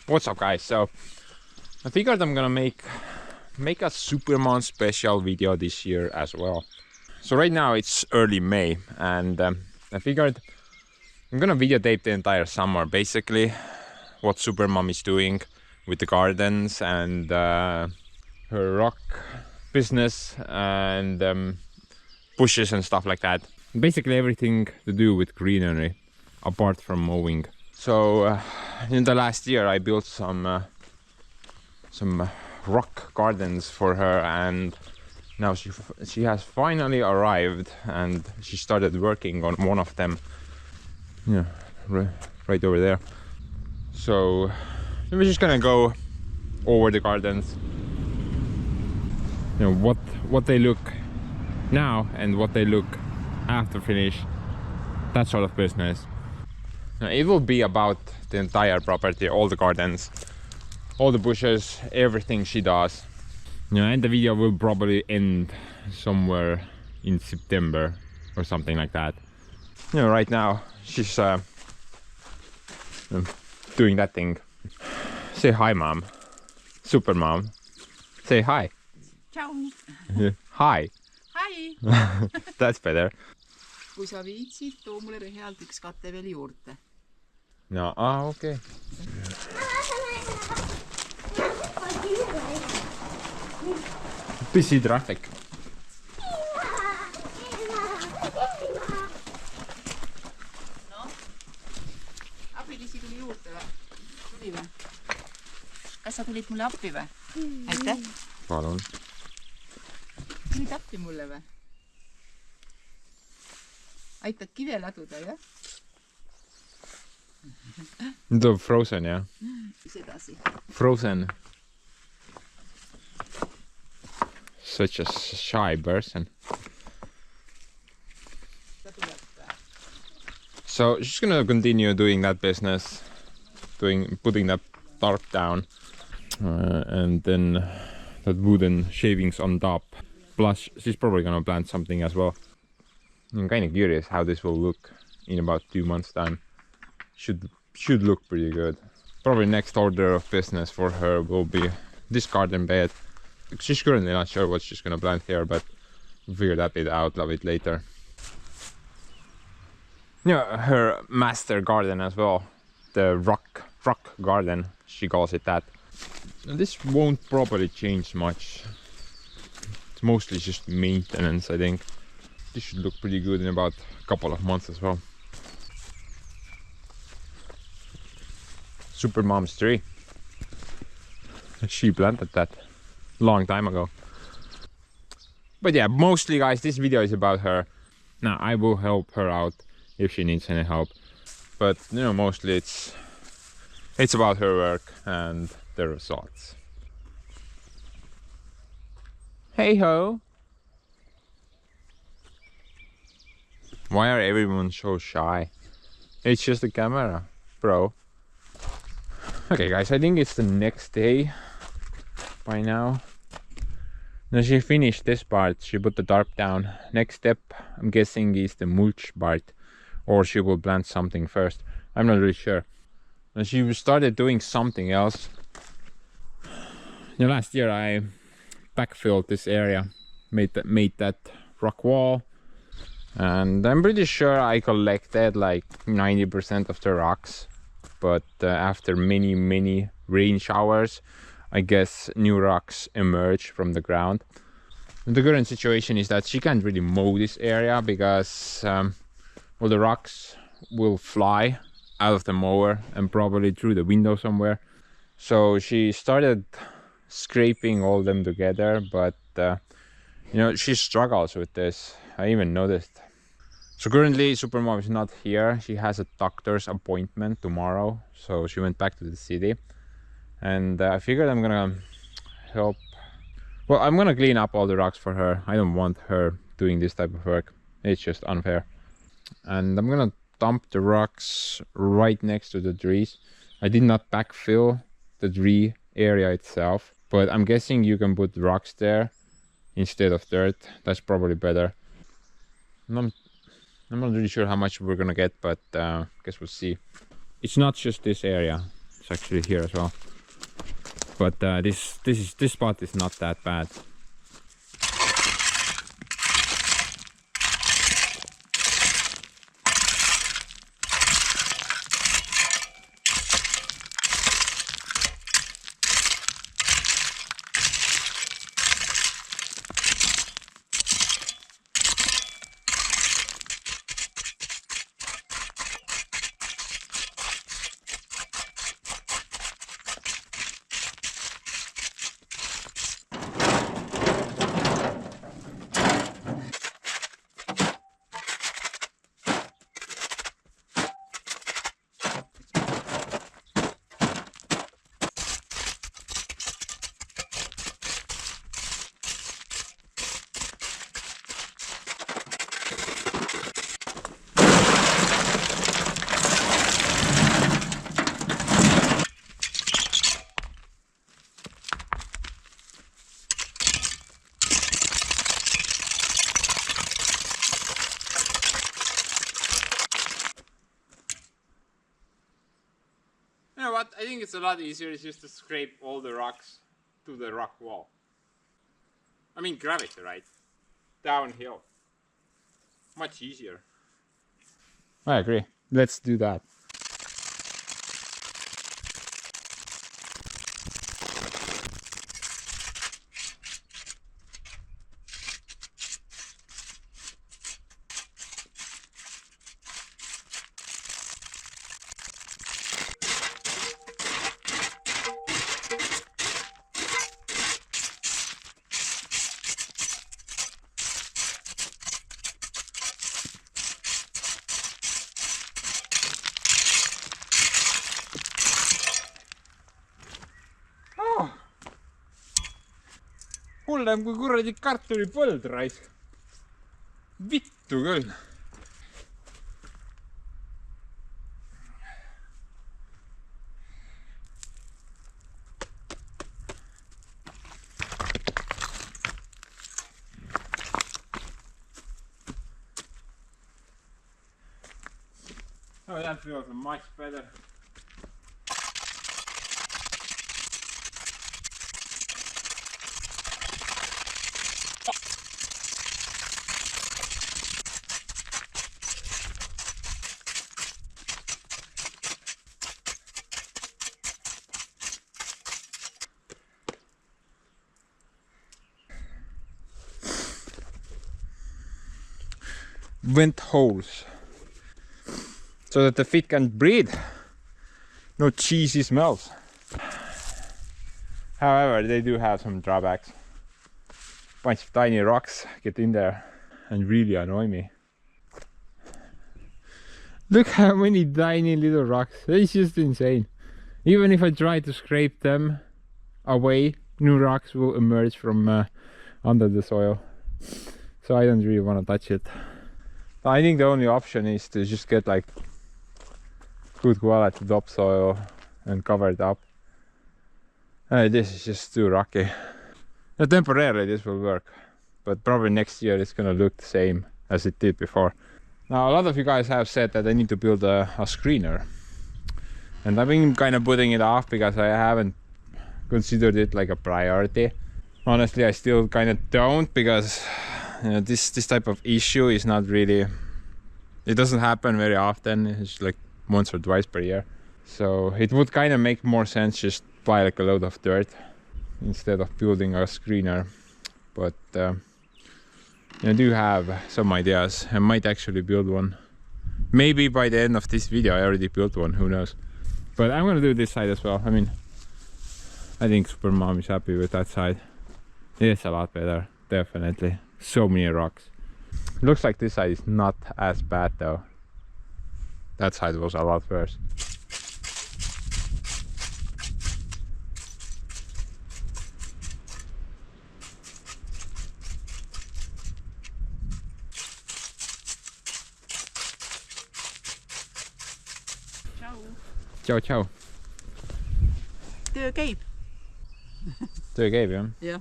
What's up, guys? So I figured I'm gonna make a Supermom special video this year as well. So right now it's early May, and I figured I'm gonna videotape the entire summer, basically what Supermom is doing with the gardens and her rock business and bushes and stuff like that. Basically everything to do with greenery apart from mowing. So in the last year I built some rock gardens for her, and now she has finally arrived and she started working on one of them. Yeah, right over there. So we're just gonna go over the gardens, you know, what they look now and what they look after finish, that sort of business. Now, it will be about the entire property, all the gardens, all the bushes, everything she does. You know, and the video will probably end somewhere in September or something like that. You know, right now she's doing that thing. Say hi, Mom. Supermom. Say hi. Ciao. Hi. Hi. That's better. Kui sa viitsid, too mulle rõhjalt üks kate veel juurde. No, okay. Busy traffic. No? Abilisi tuli juurde või? Tuli või? Kas sa tulid mulle appi või? Aitäh. Palun. Tulid appi mulle või? Aitad kive laduda, jah? Nüüd on Frozen, jah? Sedasi. Frozen. Such a shy person. So she's gonna continue doing that business, putting that tarp down, and then that wooden shavings on top. Plus, she's probably gonna plant something as well. I'm kind of curious how this will look in about 2 months' time. Should look pretty good. Probably next order of business for her will be this garden bed. She's currently not sure what she's gonna plant here, but we'll figure that bit out a bit later. Yeah, her master garden as well, the rock garden, she calls it that. This won't probably change much. It's mostly just maintenance, I think. This should look pretty good in about a couple of months as well. Supermom's tree. She planted that long time ago. But yeah, mostly, guys, this video is about her. Now I will help her out if she needs any help, but you know, mostly it's about her work and the results. Hey ho! Why are everyone so shy? It's just a camera, bro. Okay, guys, I think it's the next day by now. Now she finished this part, she put the tarp down. Next step, I'm guessing, is the mulch part, or she will plant something first. I'm not really sure. And she started doing something else. You know, last year I backfilled this area, made that rock wall, and I'm pretty sure I collected like 90% of the rocks. But after many rain showers, I guess new rocks emerge from the ground. And the current situation is that she can't really mow this area because well, the rocks will fly out of the mower and probably through the window somewhere. So she started scraping all them together, but you know, she struggles with this. I even noticed. So currently Supermom is not here. She has a doctor's appointment tomorrow, so she went back to the city. And I figured I'm gonna help. Well, I'm gonna clean up all the rocks for her. I don't want her doing this type of work. It's just unfair. And I'm gonna dump the rocks right next to the trees. I did not backfill the tree area itself, but I'm guessing you can put rocks there instead of dirt. That's probably better. I'm not really sure how much we're gonna get, but guess we'll see. It's not just this area. It's actually here as well. But this spot is not that bad. You know what? I think it's a lot easier just to scrape all the rocks to the rock wall. I mean gravity, right? Downhill. Much easier. I agree. Let's do that. Hullem kui kuradi kartulipõld raisk. Vittu küll. Oh, that feels much better. Vent holes so that the feet can breathe. No cheesy smells. However, they do have some drawbacks. Bunch of tiny rocks get in there and really annoy me. Look how many tiny little rocks. It's just insane. Even if I try to scrape them away, new rocks will emerge from under the soil. So I don't really want to touch it. I think the only option is to just get like good quality topsoil and cover it up. This is just too rocky. Temporarily this will work, but probably next year it's gonna look the same as it did before. Now a lot of you guys have said that I need to build a screener, and I've been kind of putting it off because I haven't considered it like a priority. Honestly, I still kind of don't, because you know, this type of issue is not really, it doesn't happen very often. It's like once or twice per year, so it would kind of make more sense just buy like a load of dirt instead of building a screener. But I do have some ideas. I might actually build one. Maybe by the end of this video I already built one, who knows. But I'm gonna do this side as well. I mean, I think Supermom is happy with that side. It's a lot better, definitely. So many rocks. Looks like this side is not as bad though. That side was a lot worse. Ciao, ciao. Töö käib. Töö käib jah? Jah.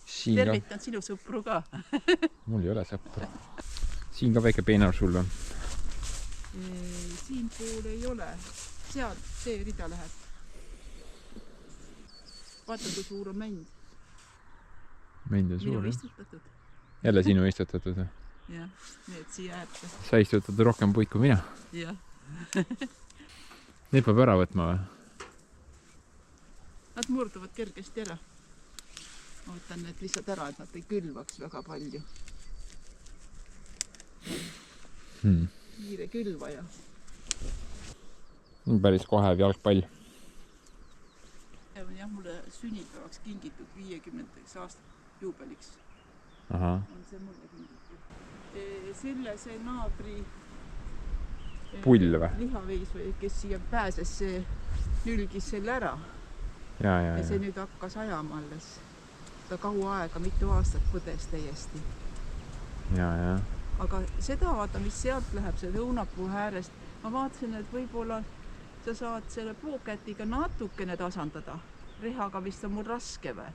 Siin Tervitan sinu sõpru ka. Mul ei ole sõpru. Siin ka väike peenar sul on. Siin pool ei ole. Seal see rida läheb vaata, kui suur on mänd. Mänd on suur, jah? Istutatud. Jälle sinu istutatud või? Jah, nii et siia jääbki. Sa istutad rohkem puid kui mina. Jah. Need peab ära võtma või? Nad murduvad kergesti ära. Ootan need lihtsalt ära, et nad ei külvaks väga palju. Kiire külvaja. Päris kohe jalgpall. Jah, mulle sünnipäevaks kingitud 50. aastat juubeliks. Aha. On see mulle kingitud. Selle see naabri Pull või? Lihaveis või kes siia pääses, see nülgis selle ära. Ja see nüüd hakkas ajama alles. Ta kaua aega, mitu aastat põdes täiesti. Ja. Aga seda vaata, mis sealt läheb, see õunapuu äärest. Ma vaatasin, et võib-olla sa saad selle puukätiga natukene tasandada. Rehaga vist on mul raske või?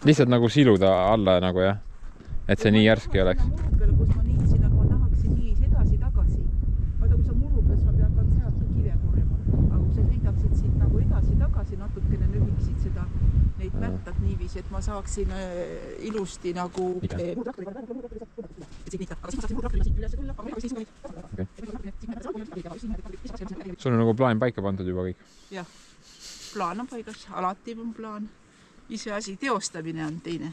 Lihtsalt nagu siluda alla nagu jah? Et see nii järski oleks? Muru peale, kus ma niitsin, aga ma tahaksin nii edasi-tagasi. Vaata, kui sa muru peal, sa pead ka sealt ka kive korema. Aga kui sa sõidaksid siit nagu edasi-tagasi, natukene nühiksid seda, neid mättad niivis, et ma saaksin ilusti nagu... Sul on nagu plaan paika pandud juba kõik? Jah, plaan on paigas, alati on plaan. Ise asi teostamine on teine.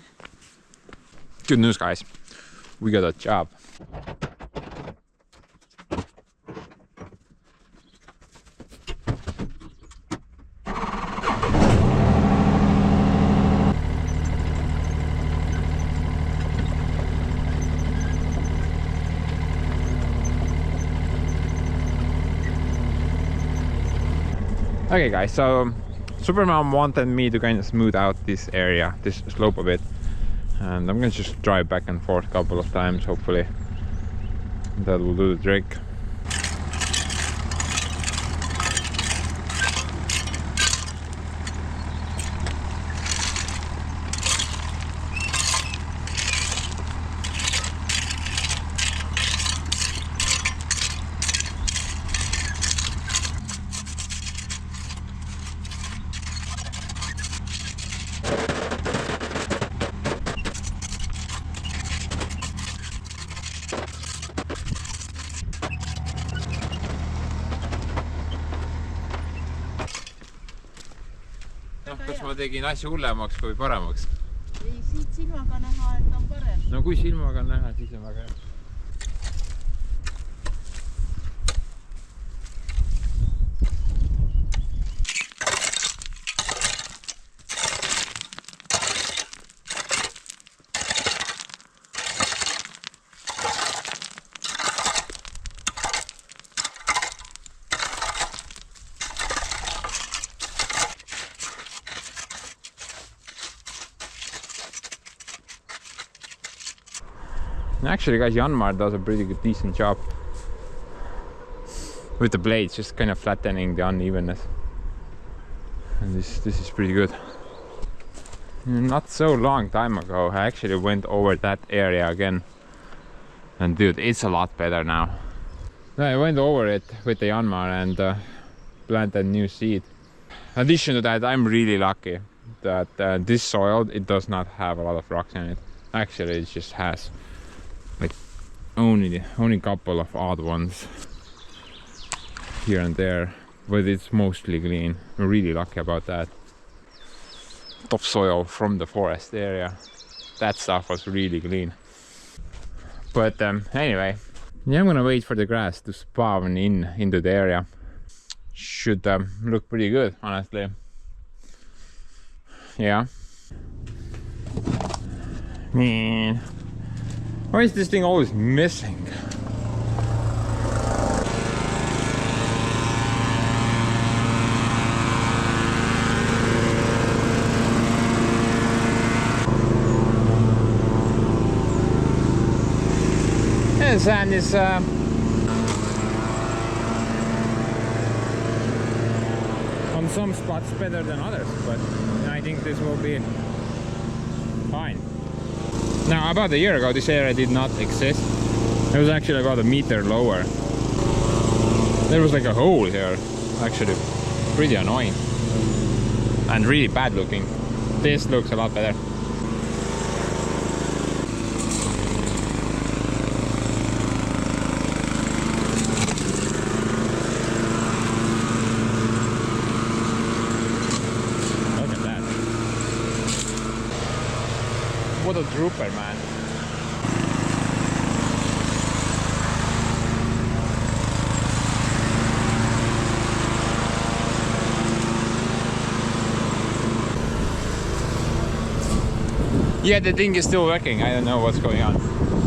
Good news, guys. We got a job. Okay guys, so Supermom wanted me to kind of smooth out this area, this slope a bit, and I'm gonna just drive back and forth a couple of times. Hopefully that will do the trick. Kas ma tegin asja hullemaks või paremaks? Ei, siit silmaga näha, et on parem. No kui silmaga on näha, siis on väga hea. Actually, guys, Janmar does a pretty good, decent job with the blades, just kind of flattening the unevenness. And this is pretty good. Not so long time ago, I actually went over that area again. And dude, it's a lot better now. I went over it with the Janmar and planted new seed. In addition to that, I'm really lucky that this soil, it does not have a lot of rocks in it. Actually, it just has like only couple of odd ones here and there, but it's mostly clean. I'm really lucky about that. Topsoil from the forest area, that stuff was really clean. But anyway, yeah, I'm gonna wait for the grass to spawn into the area. Should look pretty good, honestly. Yeah. Man, why is this thing always missing? Yeah, the sand is on some spots better than others, but I think this will be fine. Now, about a year ago, this area did not exist. It was actually about a meter lower. There was like a hole here, actually pretty annoying and really bad looking. This looks a lot better. Look at that. What a trooper, man. Yeah, the thing is still working. I don't know what's going on,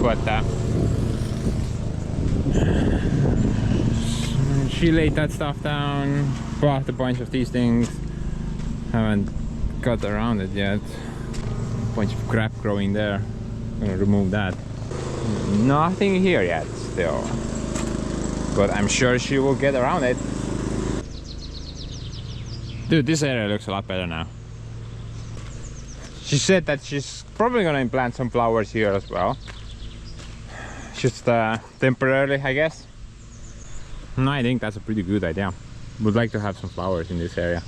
but she laid that stuff down, bought a bunch of these things. Haven't got around it yet. Bunch of crap growing there. Gonna remove that. Nothing here yet still, but I'm sure she will get around it. Dude, this area looks a lot better now. She said that she's probably gonna implant some flowers here as well. Just temporarily, I guess. No, I think that's a pretty good idea. Would like to have some flowers in this area.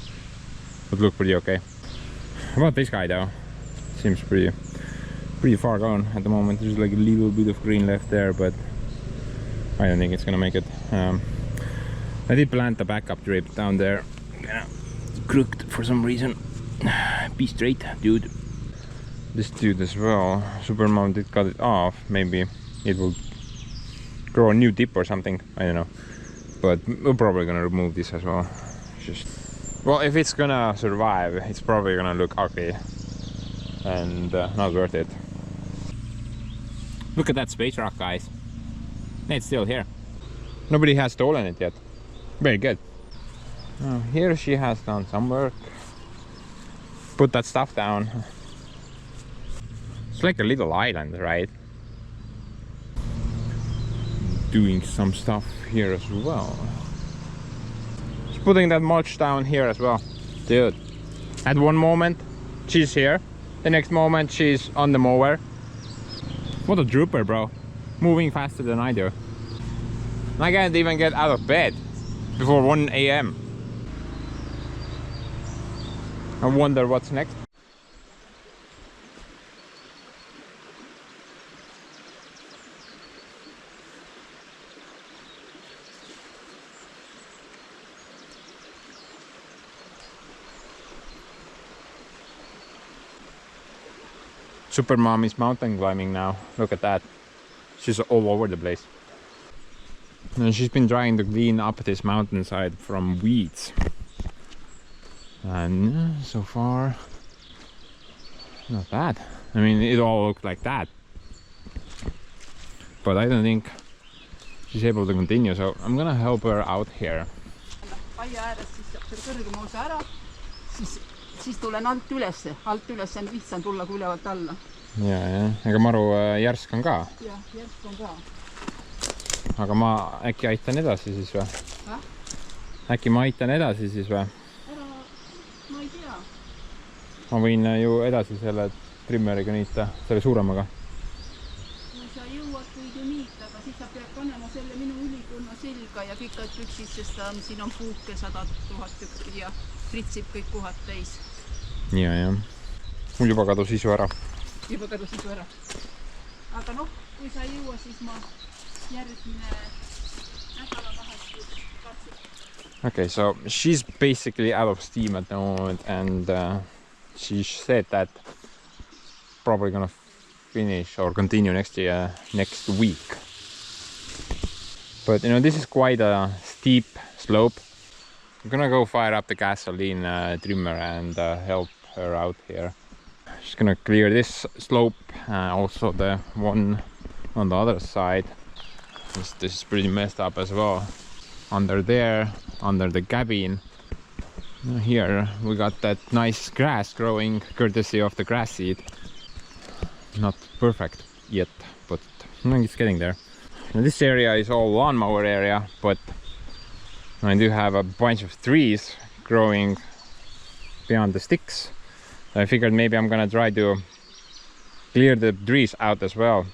Would look pretty okay. How about this guy though? Seems pretty far gone at the moment. There's like a little bit of green left there, but I don't think it's gonna make it. I did plant the backup drip down there. It's crooked for some reason. Be straight, dude. This dude as well. Supermom did cut it off. Maybe it will grow a new tip or something. I don't know. But we're probably gonna remove this as well. Well, if it's gonna survive, it's probably gonna look ugly and not worth it. Look at that space rock, guys. It's still here. Nobody has stolen it yet. Very good. Here she has done some work. Put that stuff down. It's like a little island, right? Doing some stuff here as well. She's putting that mulch down here as well. Dude, at one moment she's here, the next moment she's on the mower. What a trooper, bro. Moving faster than I do. I can't even get out of bed before 1 AM. I wonder what's next. Supermom is mountain climbing now. Look at that. She's all over the place. And she's been trying to clean up this mountainside from weeds. And so far, not bad. I mean, it all looked like that. But I don't think she's able to continue, so I'm gonna help her out here. Aia ääres siis saab selle kõrgema osa ära, siis tulen alt üles on lihtsam tulla kui ülevalt alla. Ja, ega maru järsk on ka. Jah, järsk on ka. Aga ma äkki aitan edasi siis või? Äkki ma aitan edasi siis või? Ma ei tea. Ma võin ju edasi selle trimmeriga niita, selle suuremaga. Kui sa jõuad võid ju niita, aga siis sa pead panema selle minu ülikonna selga ja pikad püksid, sest siin on puuke 100 000 tükki ja fritsib kõik kohad täis. Ja. Mul juba kadus isu ära. Juba kadus isu ära. Aga noh, kui sa ei jõua, siis ma järgmine nädalavahetus katsun. Okay, so she's basically out of steam at the moment, and she said that probably gonna finish or continue next week. But you know, this is quite a steep slope. I'm gonna go fire up the gasoline trimmer and help her out here. She's gonna clear this slope, also the one on the other side. This is pretty messed up as well. Under there, under the cabin. Here we got that nice grass growing courtesy of the grass seed. Not perfect yet, but it's getting there. Now, this area is all lawnmower area, but I do have a bunch of trees growing beyond the sticks. So I figured maybe I'm gonna try to clear the trees out as well.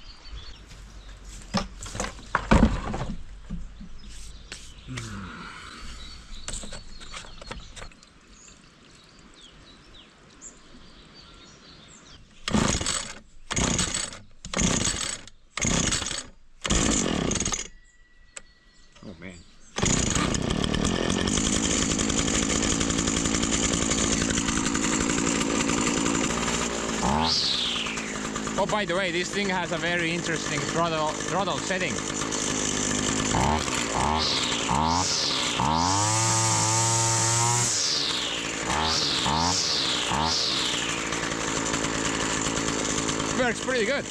Oh, by the way, this thing has a very interesting throttle setting. Works pretty good.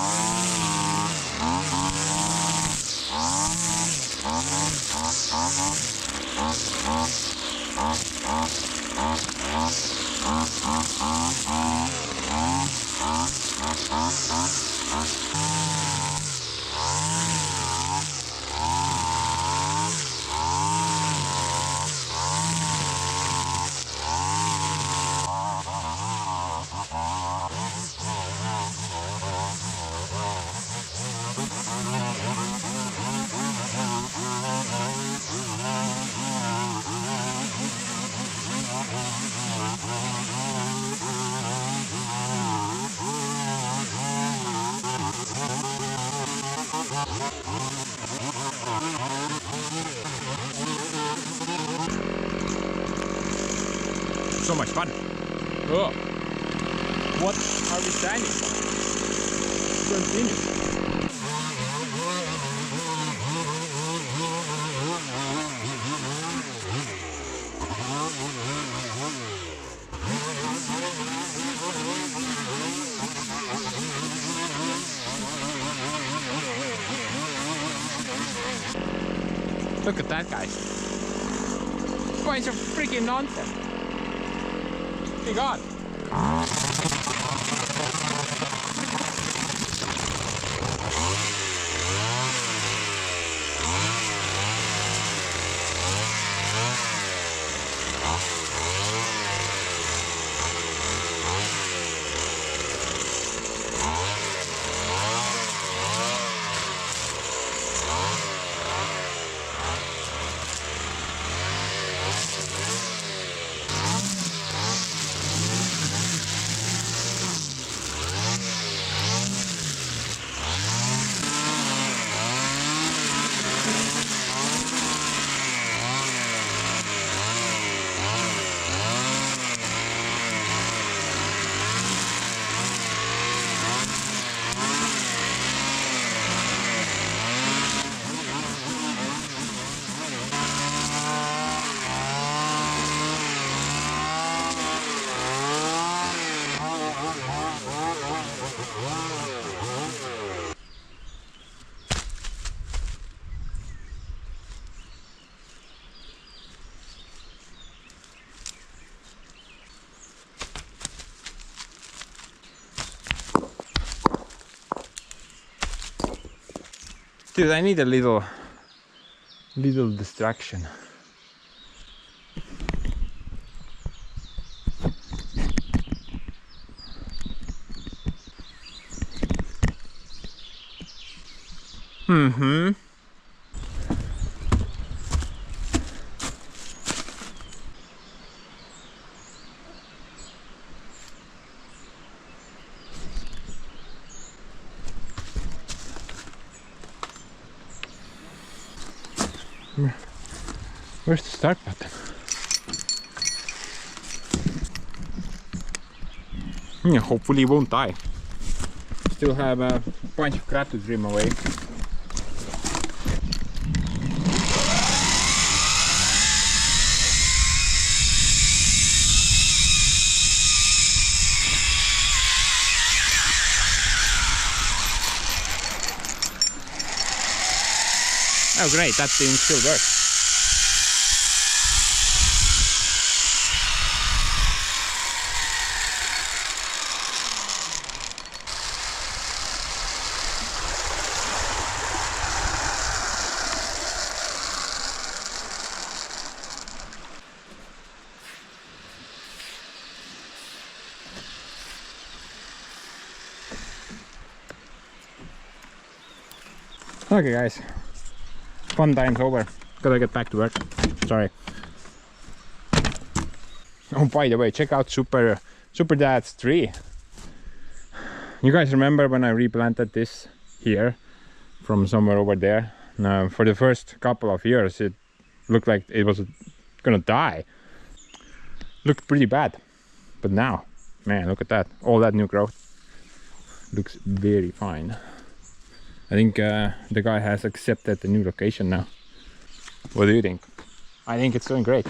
So much fun. Oh, what are we standing for? Continue. Look at that, guys. Bunch of freaking nonsense. My God. Dude, I need a little distraction. Mm-hmm. Where's the start button? Yeah, hopefully it won't die. Still have a bunch of crap to trim away. Oh great, that thing still works. Okay guys, fun time's over. Gotta get back to work. Sorry. Oh, by the way, check out Super Dad's tree. You guys remember when I replanted this here from somewhere over there? Now, for the first couple of years, it looked like it was gonna die. Looked pretty bad. But now, man, look at that. All that new growth. looks very fine. I think the guy has accepted the new location now. What do you think? I think it's doing great.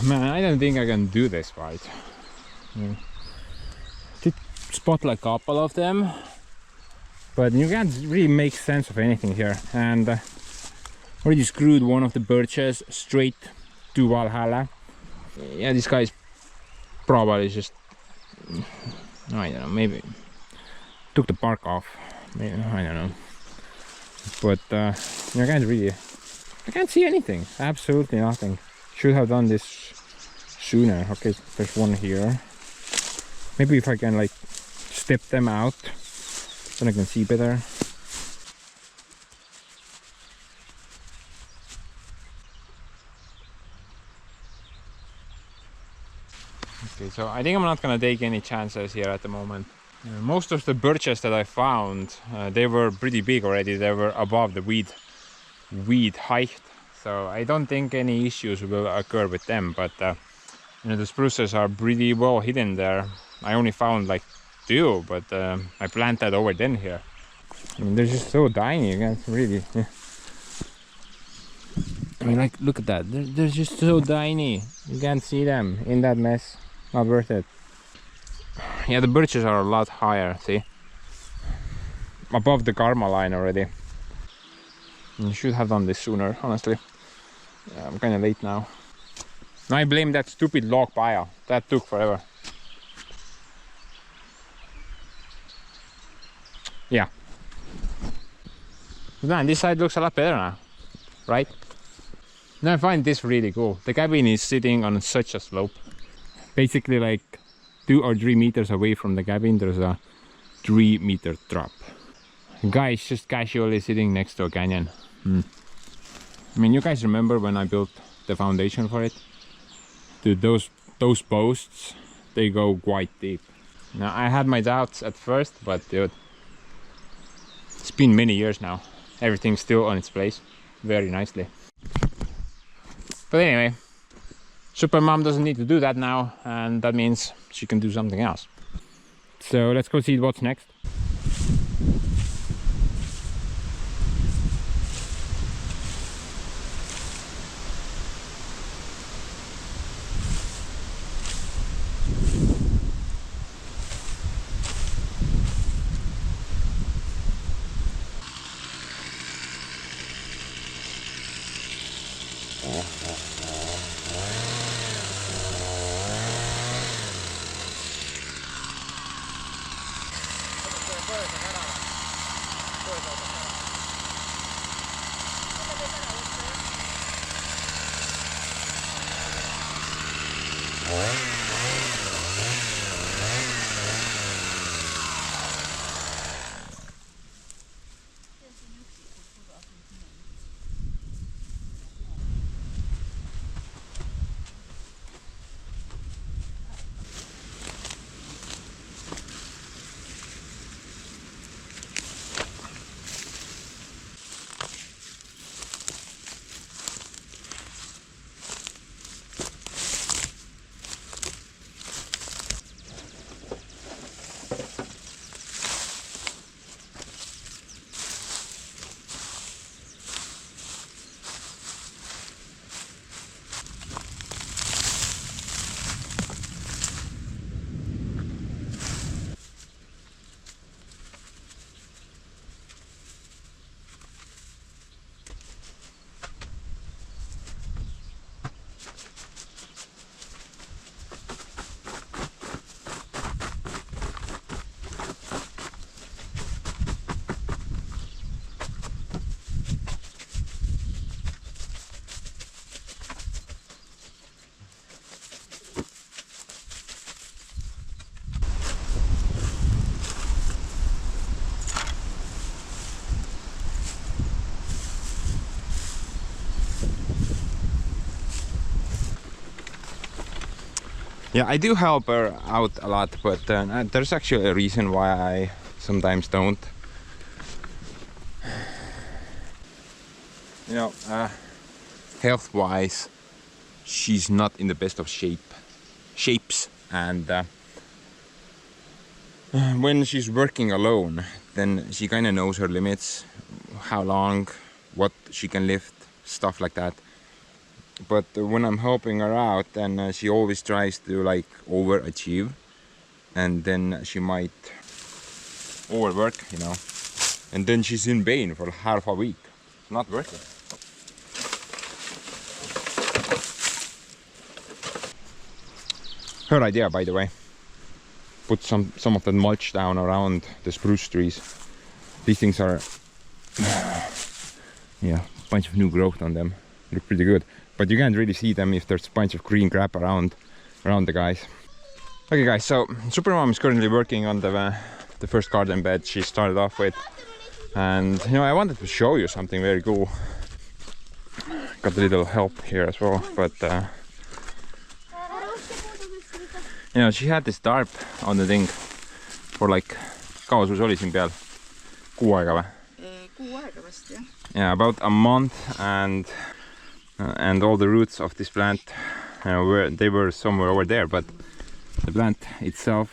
Man, I don't think I can do this right. Did spot like a couple of them, but you can't really make sense of anything here. And already screwed one of the birches straight to Valhalla. Yeah, this guy's probably just, I don't know, maybe took the bark off. Maybe, I don't know. But I can't see anything. Absolutely nothing. Should have done this sooner. Okay, there's one here. Maybe if I can like step them out, then I can see better. Okay, so I think I'm not gonna take any chances here at the moment. Most of the birches that I found, they were pretty big already. They were above the weed height. So I don't think any issues will occur with them, but you know, the spruces are pretty well hidden there. I only found like 2, but I planted over 10 here. I mean, they're just so tiny, you can't really... I mean, like, look at that. They're just so tiny. You can't see them in that mess. Not worth it. Yeah, the birches are a lot higher, see? Above the karma line already. You should have done this sooner, honestly. Yeah, I'm kind of late now. I blame that stupid log pile. That took forever. Yeah. But man, this side looks a lot better now, right? Now I find this really cool. The cabin is sitting on such a slope. Basically like 2 or 3 meters away from the cabin, there's a 3-meter drop. The guy is just casually sitting next to a canyon. I mean, you guys remember when I built the foundation for it? Dude, those posts, they go quite deep. Now, I had my doubts at first, but dude, it's been many years now. Everything's still on its place, very nicely. But anyway, Supermom doesn't need to do that now, and that means she can do something else. So let's go see what's next. Yeah, I do help her out a lot, but there's actually a reason why I sometimes don't. You know, health-wise, she's not in the best of shapes, and when she's working alone, then she kind of knows her limits, how long, what she can lift, stuff like that. But when I'm helping her out, then she always tries to like overachieve, and then she might overwork, you know, and then she's in pain for half a week. It's not worth it. Her idea, by the way. Put some of that mulch down around the spruce trees. These things are, yeah, a bunch of new growth on them. Look pretty good, but you can't really see them if there's a bunch of green crap around the guys. Okay, guys. So Supermom is currently working on the first garden bed she started off with, and you know, I wanted to show you something very cool. Got a little help here as well, but. You know, she had this tarp on the thing for like, kaua sul see oli siin peal? Kuu aega või? Kuu aega vast, jah. Yeah, about a month, and all the roots of this plant, you know, they were somewhere over there, but the plant itself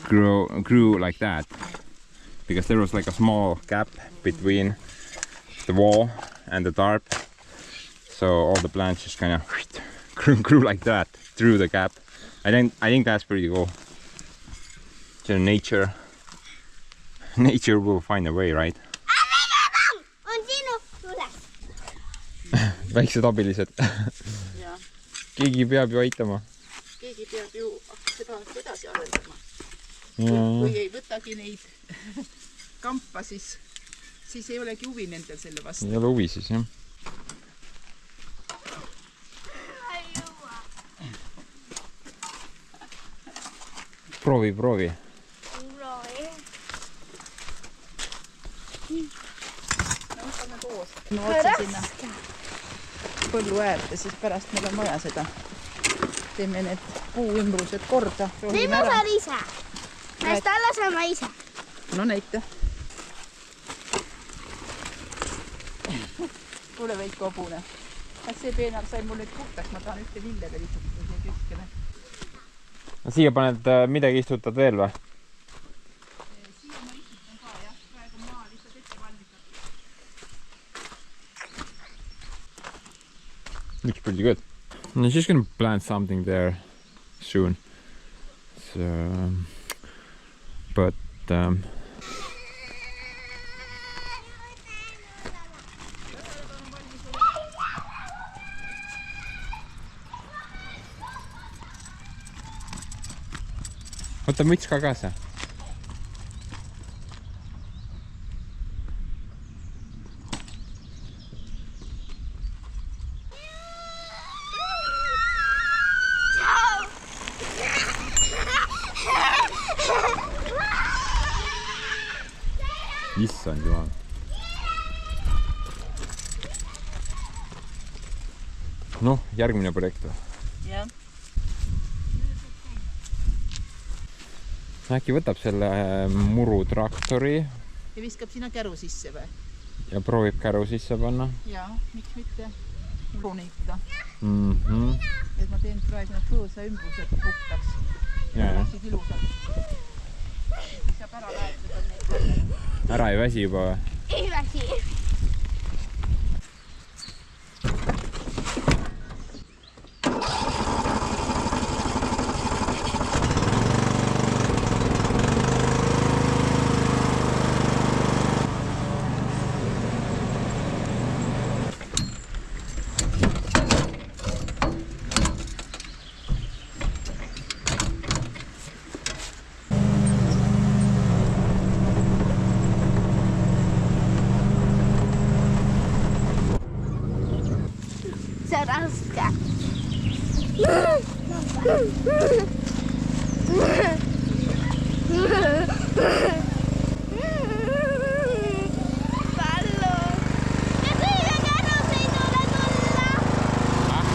grew like that because there was like a small gap between the wall and the tarp, so all the plants just kind of grew like that through the gap. I think that's pretty cool. So nature will find a way, right? Väiksed abilised. Keegi peab ju aitama. Keegi peab ju seda edasi arendama. Kui ei võtagi neid kampa, siis ei olegi huvi nendel selle vastu. Ei ole huvi siis, jah. Proovi. No, võtame koos. No otse sinna põllu äärde, siis pärast meil on vaja seda. Teeme need puuümbrused korda. Teeme osa ise. Näistä lasema ise. No näita. Tule veid kobune. Kas see peenar sai mul nüüd puhtaks? Ma tahan ühte lillega lihtsalt siia keskele. Siia paned midagi istutad veel või? Siia ma istutan ka, jah. Praegu maa lihtsalt ette valmistatud. Looks pretty good. I'm just gonna plant something there soon. So, but võta müts ka kaasa. Issand jumal. Noh, järgmine projekt või? Jah. Äkki võtab selle murutraktori Ja viskab sinna käru sisse või? ja proovib käru sisse panna. Jaa, miks mitte? Ruunitada. Et ma teen praegu need põõsa ümbrused puhtaks. Ja. Siis ilusalt. Mis saab ära väetada neid. Ära ei väsi juba või? Ei väsi. Se raska. Pallo. Ja siinä kärussa ei tule tulla.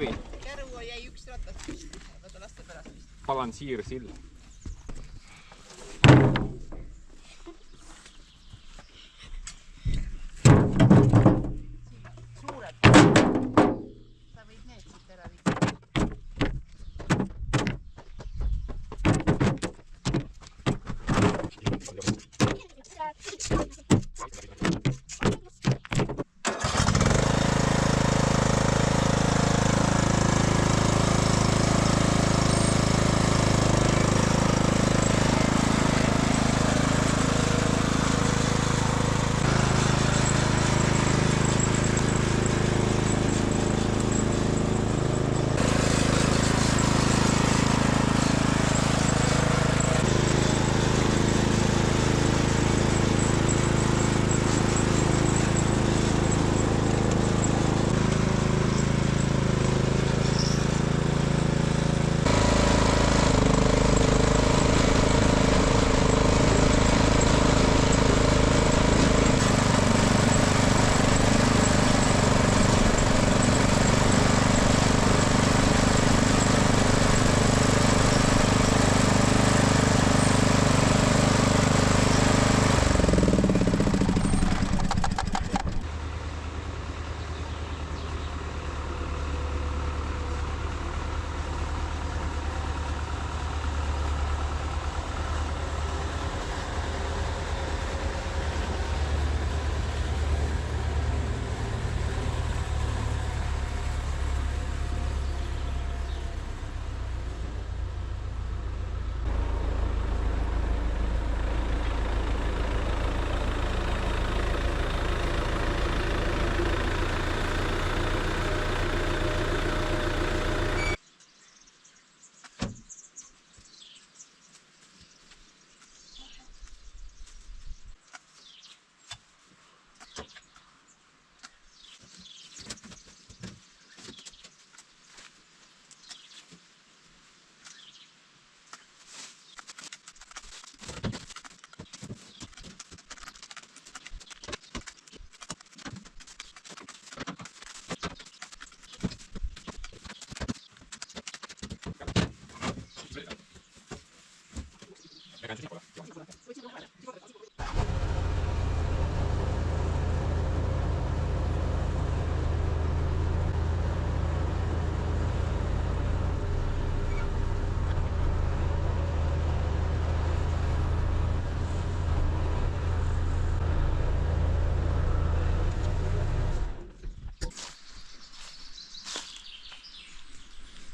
Ravi. Käru jäi üks ratas püsti, aga ta laste pärast vist. Balansiirsild. Suured. Sa võid need siit ära viia.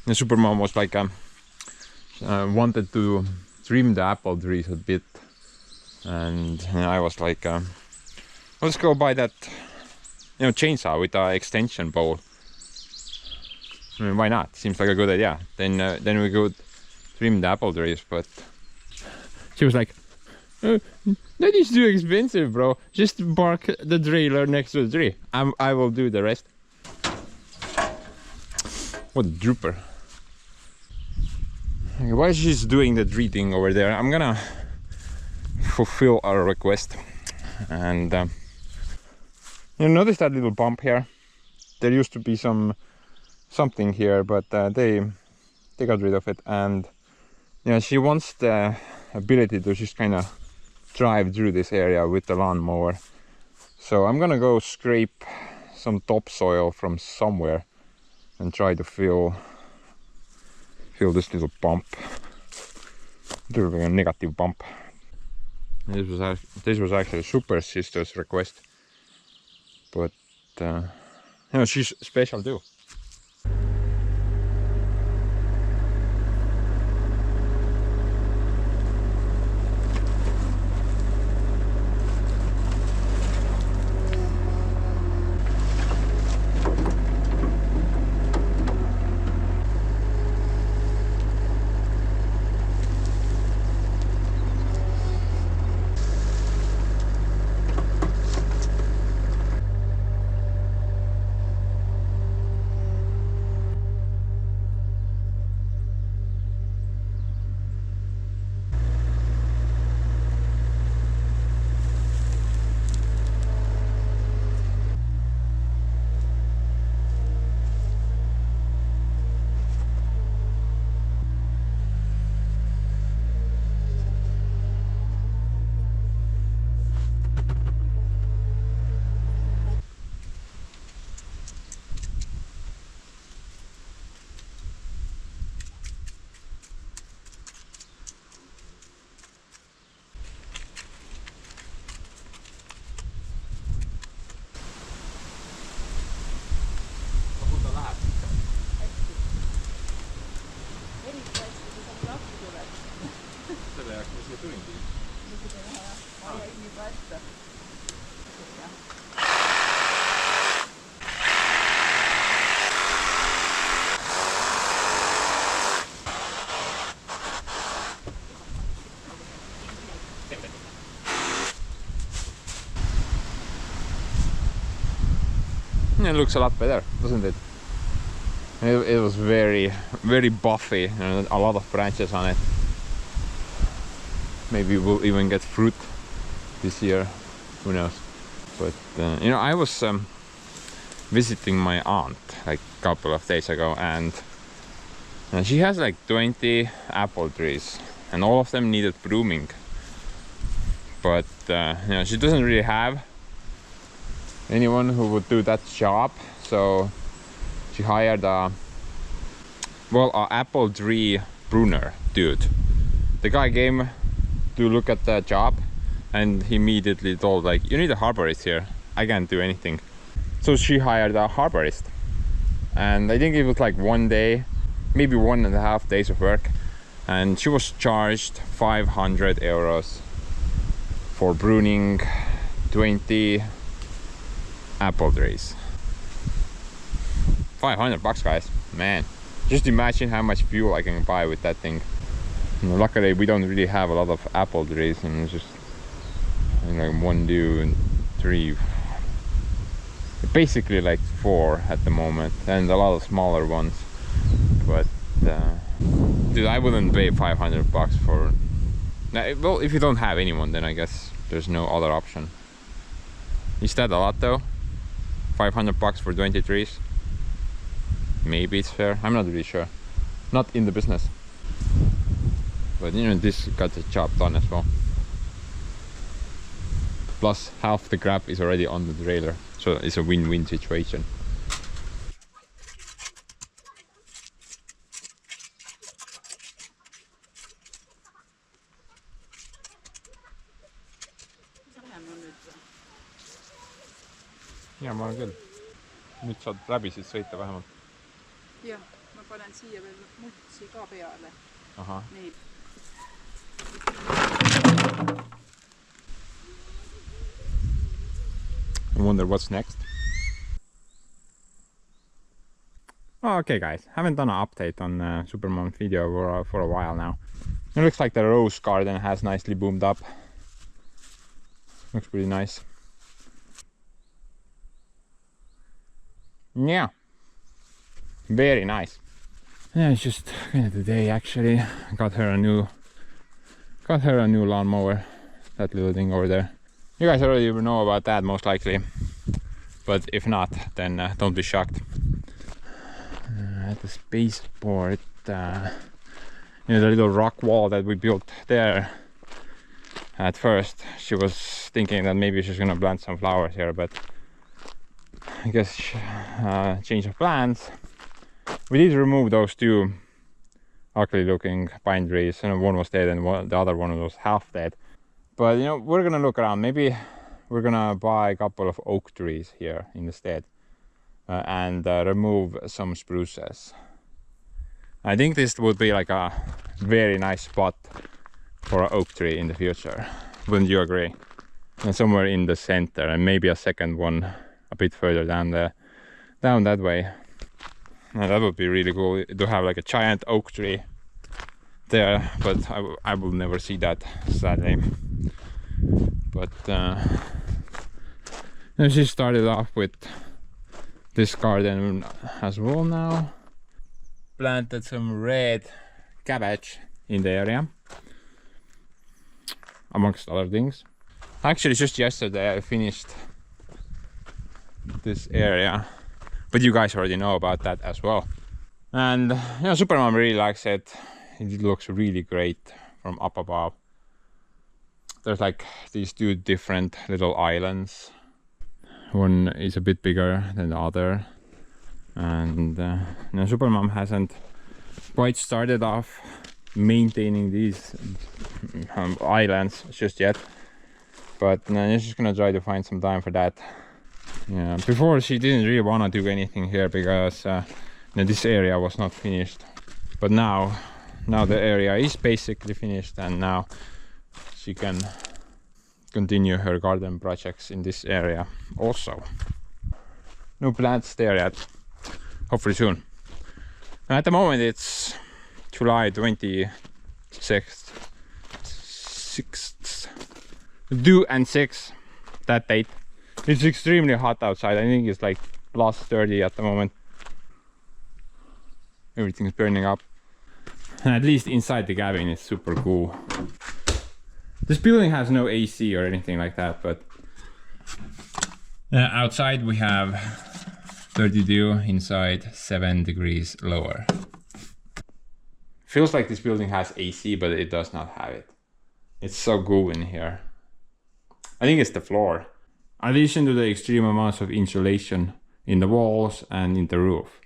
The Supermom was like wanted to trim the apple trees a bit, and I was like, let's go buy that, chainsaw with the extension bowl. I mean, why not? Seems like a good idea. Then we could trim the apple trees, but she was like, that is too expensive, bro. Just park the trailer next to the tree. I will do the rest. What a drooper. Okay, while she's doing the tree thing over there, I'm gonna fulfill our request. And you notice that little bump here? There used to be something here, but they got rid of it. And she wants the ability to just kind of drive through this area with the lawnmower. So I'm gonna go scrape some topsoil from somewhere and try to fill this little bump. There's like a negative bump. This was actually Super Sister's request, but she's special too. It looks a lot better, doesn't it? It was very buffy and a lot of branches on it. Maybe we'll even get fruit this year, who knows. But you know, I was visiting my aunt like a couple of days ago, and she has like 20 apple trees and all of them needed pruning. But you know, she doesn't really have anyone who would do that job, so she hired a apple tree pruner dude. The guy came to look at the job and he immediately told, like, you need a arborist here, I can't do anything. So she hired a arborist, and I think it was like 1 day, maybe 1.5 days of work, and she was charged 500 euros for pruning 20 apple trees. 500 bucks, guys, man. Just imagine how much fuel I can buy with that thing. You know, luckily we don't really have a lot of apple trees, and it's just, you know, 1, 2, 3, basically like 4 at the moment, and a lot of smaller ones. But dude, I wouldn't pay 500 bucks for, well, if you don't have anyone, then I guess there's no other option. Is that a lot though? 500 bucks for 20 trees? Maybe it's fair, I'm not really sure. Not in the business. But you know, this got the job done as well. Plus half the crap is already on the trailer, so it's a win-win situation. Ja, ma olen küll. Nüüd saad läbisid sõita vähemalt. Jah, ma panen siia veel mutsi ka peale. Aha. Nii. I wonder what's next. Oh, okay guys, haven't done an update on Supermom video for a while now. It looks like the rose garden has nicely boomed up. Looks pretty nice. Yeah, very nice. Yeah, it's just kind of the day actually. Got her a new lawnmower, that little thing over there. You guys already know about that most likely, but if not, then don't be shocked. At the spaceport, you know, the little rock wall that we built there. At first, she was thinking that maybe she's gonna plant some flowers here, but I guess change of plans. We did remove those 2 ugly looking pine trees, and one was dead and the other one was half dead. But you know, we're gonna look around. Maybe we're gonna buy a couple of oak trees here instead, and remove some spruces. I think this would be like a very nice spot for an oak tree in the future. Wouldn't you agree? And somewhere in the center, and maybe a second one a bit further down that way. Now, that would be really cool to have like a giant oak tree there, but I will never see that, sadly. But she started off with this garden as well now. Planted some red cabbage in the area, amongst other things. Actually, just yesterday I finished this area, but you guys already know about that as well. And you know, Supermom really likes it. It looks really great from up above. There's like these 2 different little islands. One is a bit bigger than the other, and you know, Supermom hasn't quite started off maintaining these islands just yet, but she's just gonna try to find some time for that. Yeah, before she didn't really want to do anything here because this area was not finished, but now the area is basically finished, and now she can continue her garden projects in this area also. No plants there yet, hopefully soon. At the moment it's July 26th, 2 and 6, that date. It's extremely hot outside. I think it's like plus 30 at the moment. Everything's burning up. And at least inside the cabin is super cool. This building has no AC or anything like that, but outside we have 32, inside 7 degrees lower. Feels like this building has AC, but it does not have it. It's so cool in here. I think it's the floor. In addition to the extreme amounts of insulation in the walls and in the roof.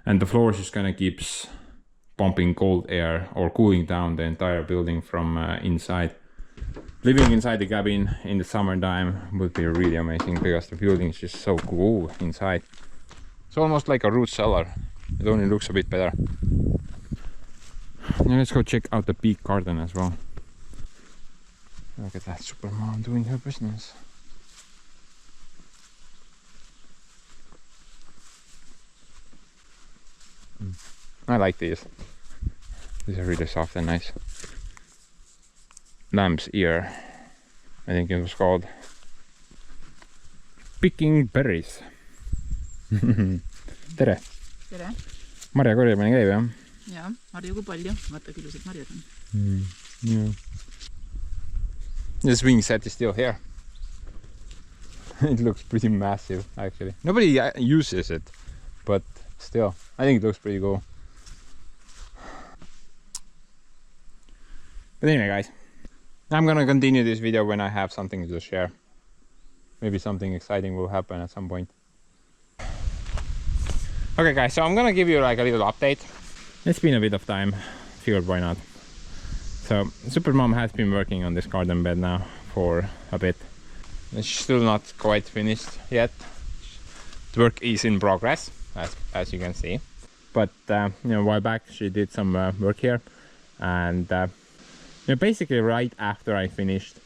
And the floor just kind of keeps pumping cold air or cooling down the entire building from inside. Living inside the cabin in the summertime would be really amazing because the building is just so cool inside. It's almost like a root cellar. It only looks a bit better. Now let's go check out the big garden as well. Look at that Supermom doing her business. I like these. These are really soft and nice. Lamb's ear, I think it was called. Picking berries. Tere! Tere! Marja korjamine käib jah? Jaa, marju kui palju. Vaata kui ilusad marjad on. Yeah. The swing set is still here. It looks pretty massive actually. Nobody uses it, but still, I think it looks pretty cool. But anyway guys, I'm gonna continue this video when I have something to share. Maybe something exciting will happen at some point. Okay guys, so I'm gonna give you like a little update. It's been a bit of time, figured why not. So Supermom has been working on this garden bed now for a bit. It's still not quite finished yet. The work is in progress, as you can see. But you know, a while back she did some work here, and you know, basically right after I finished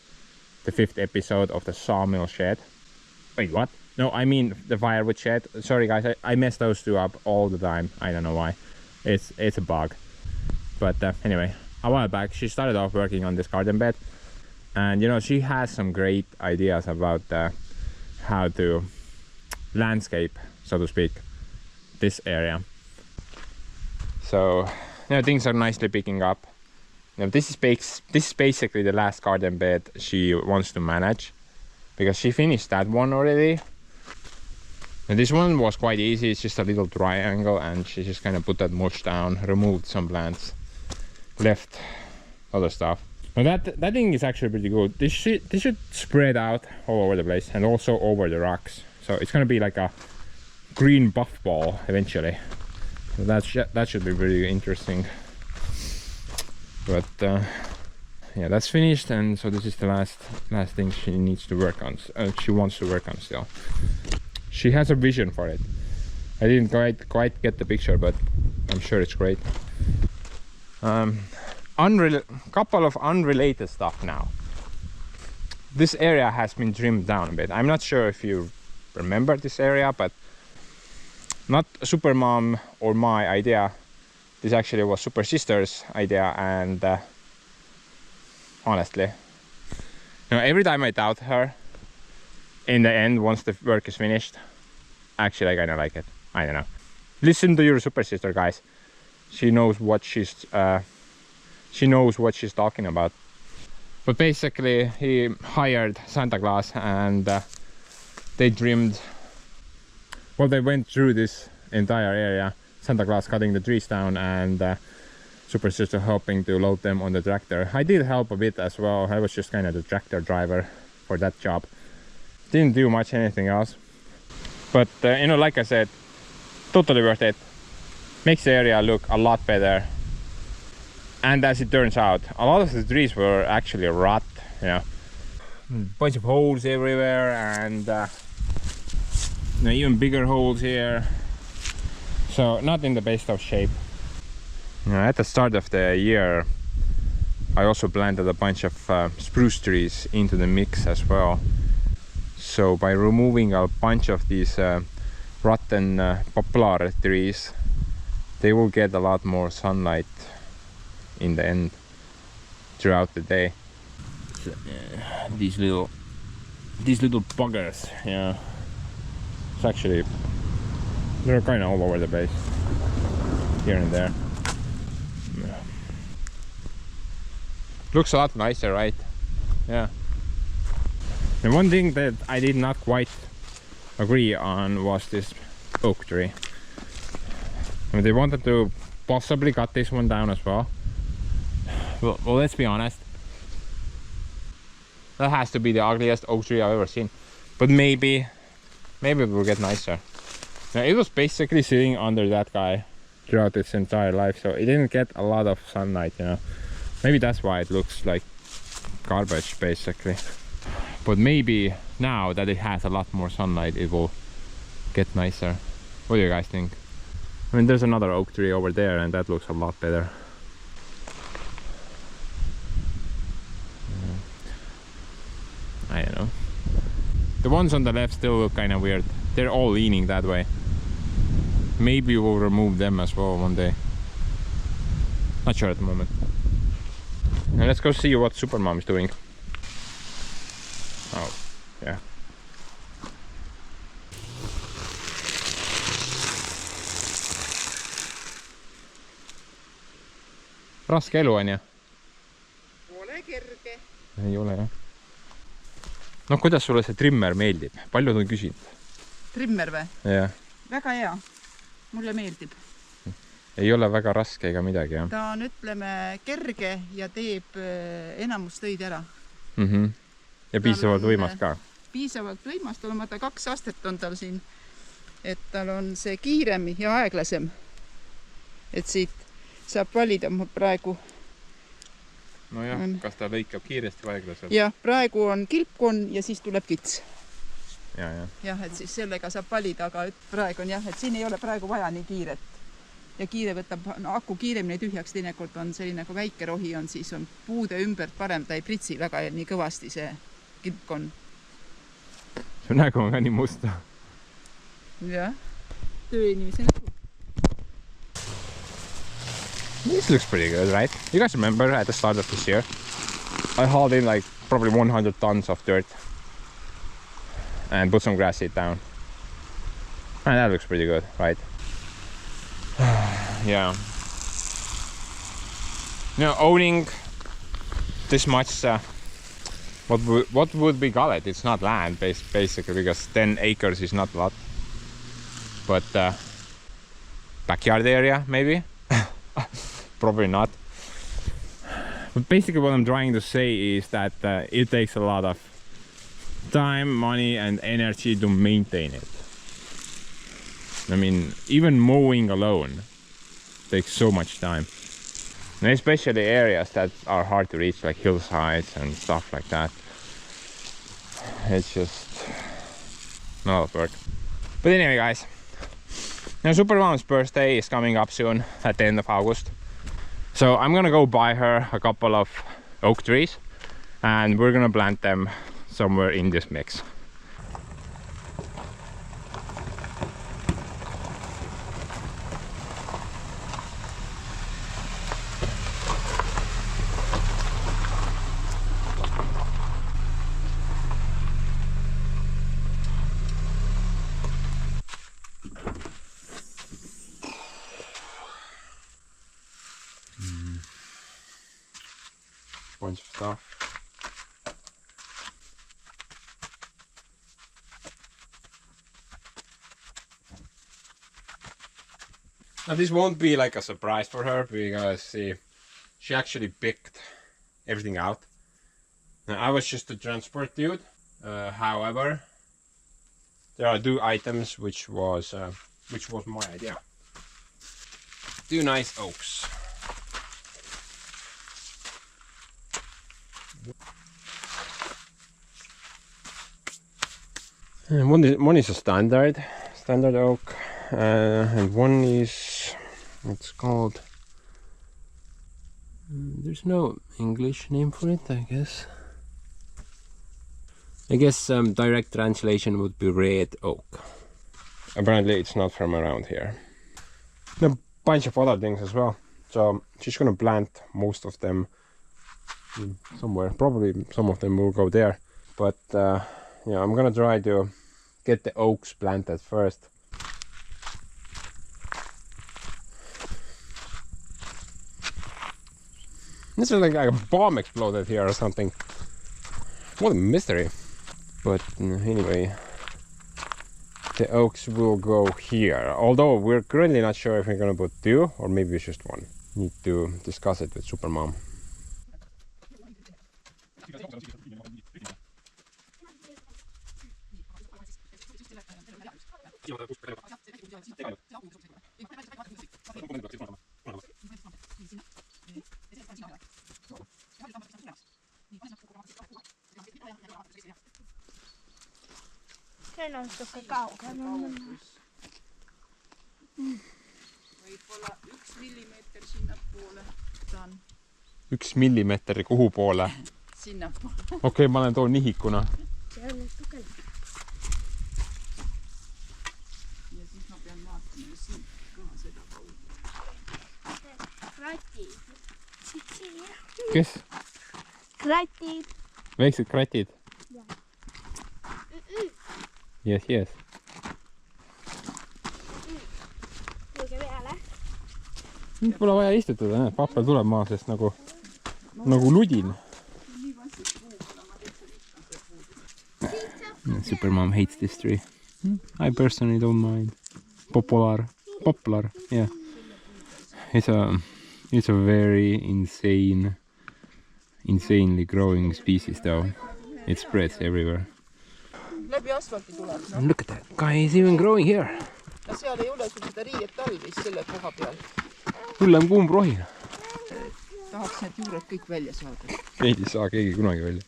the 5th episode of the sawmill shed. Wait, what? No, I mean the firewood shed. Sorry guys, I mess those two up all the time. I don't know why. It's a bug. But anyway, a while back she started off working on this garden bed, and you know, she has some great ideas about how to landscape, so to speak, this area. So you know, things are nicely picking up. Now this is basically the last garden bed she wants to manage, because she finished that one already. And this one was quite easy. It's just a little triangle, and she just kind of put that mulch down, removed some plants, left other stuff. Now that thing is actually pretty good. This should spread out all over the place and also over the rocks. So it's gonna be like a green buff ball eventually. So that should be really interesting. But yeah, that's finished, and so this is the last thing she needs to work on. She wants to work on still. She has a vision for it. I didn't quite get the picture, but I'm sure it's great. Couple of unrelated stuff now. This area has been trimmed down a bit. I'm not sure if you remember this area, but not Supermom or my idea. This actually was Super Sister's idea, and honestly, you know, every time I doubt her, in the end, once the work is finished, actually I kind of like it. I don't know. Listen to your Super Sister, guys. She knows what she's talking about. But basically, he hired Santa Claus, and they trimmed. Well, they went through this entire area. Santa Claus cutting the trees down, and Super Sister helping to load them on the tractor. I did help a bit as well. I was just kind of the tractor driver for that job. Didn't do much anything else. But you know, like I said, totally worth it. Makes the area look a lot better. And as it turns out, a lot of the trees were actually rot, you know. Bunch of holes everywhere, and you know, even bigger holes here. So not in the best of shape. You know, at the start of the year, I also planted a bunch of spruce trees into the mix as well. So by removing a bunch of these rotten poplar trees, they will get a lot more sunlight in the end throughout the day. So, these little buggers, yeah. It's actually They're kind of all over the place, here and there. Looks a lot nicer, right? Yeah. And one thing that I did not quite agree on was this oak tree. I mean, they wanted to possibly cut this one down as well. Well, let's be honest. That has to be the ugliest oak tree I've ever seen. But maybe it will get nicer. Now, it was basically sitting under that guy throughout its entire life, so it didn't get a lot of sunlight, you know. Maybe that's why it looks like garbage, basically. But maybe now that it has a lot more sunlight, it will get nicer. What do you guys think? I mean, there's another oak tree over there, and that looks a lot better. I don't know. The ones on the left still look kind of weird. They're all leaning that way. Maybe we'll remove them as well one day. Not sure at the moment. Now let's go see what Supermom is doing. Oh, yeah. Raske elu on ju? Ole kerge. Ei ole jah. No kuidas sulle see trimmer meeldib? Paljud on küsinud. Trimmer või? Jah. Väga hea. Mulle meeldib. Ei ole väga raske ega midagi jah. Ta on, ütleme, kerge ja teeb enamus töid ära. Ja piisavalt võimast ka. Piisavalt võimast, olemata 2 astet on tal siin. Et tal on see kiirem ja aeglasem. Et siit saab valida praegu. No jah, kas ta lõikab kiiresti või aeglaselt? Jah, praegu on kilpkon ja siis tuleb kits. Jah, et siis sellega saab valida, aga praegu on jah, et siin ei ole praegu vaja nii kiiret. Ja kiire võtab, no aku kiiremini tühjaks, teinekord on selline, kui väike rohi on, siis on puude ümbert parem, ta ei pritsi väga nii kõvasti see kilpkon. See nägu on ka nii musta. Jah, tööinimese nägu. This looks pretty good, right? You guys remember at the start of this year, I hauled in like probably 100 tons of dirt and put some grass seed down. And that looks pretty good, right? Yeah. You know, owning this much, what would we call it? It's not land, basically, because 10 acres is not a lot. But backyard area, maybe? Probably not. But basically what I'm trying to say is that it takes a lot of time, money and energy to maintain it. I mean, even mowing alone takes so much time. And especially areas that are hard to reach, like hillsides and stuff like that. It's just a lot of work. But anyway, guys, now Supermom's birthday is coming up soon at the end of August. So I'm gonna go buy her a couple of oak trees and we're gonna plant them somewhere in this mix. Bunch of stuff. Now this won't be like a surprise for her because she actually picked everything out. Now, I was just a transport dude. However, there are 2 items which was my idea. 2 nice oaks. And one is a standard oak, and one is, it's called, there's no English name for it, I guess. Direct translation would be red oak. Apparently it's not from around here. A bunch of other things as well. So she's gonna plant most of them somewhere. Probably some of them will go there. But yeah, I'm gonna try to get the oaks planted first. This is like a bomb exploded here or something. What a mystery. But anyway, the oaks will go here. Although we're currently not sure if we're gonna put 2 or maybe just 1. Need to discuss it with Supermom. Sen on toka kaukana. Võib-olla 1 millimeeter sinnapoole. Ta on 1 millimeetri kuhu poole? sinnapoole. Okei, mä olen tuon nihikuna. Se on tukela. Ja siis ma pean vaatama siit ka seda kaudu. Kratid. Kes? Kratid. Väiksed kratid? Jah. Yes, yes. Tulge peale. Nüüd pole vaja istutada, näed, pappa tuleb maa, sest nagu ludin. Nii vastik puuga, ma täitsa rikkan see puudu. Supermom hates this tree. I personally don't mind. Poplar, yeah. It's a very insanely growing species though. It spreads everywhere. Läbi asfalti tuleb. No. Look at that guy is even growing here. Ja seal ei ole sul seda riiet all vist selle koha peal. Hullem kuum rohi. Tahaks need juured kõik välja saada. Neid ei saa keegi kunagi välja.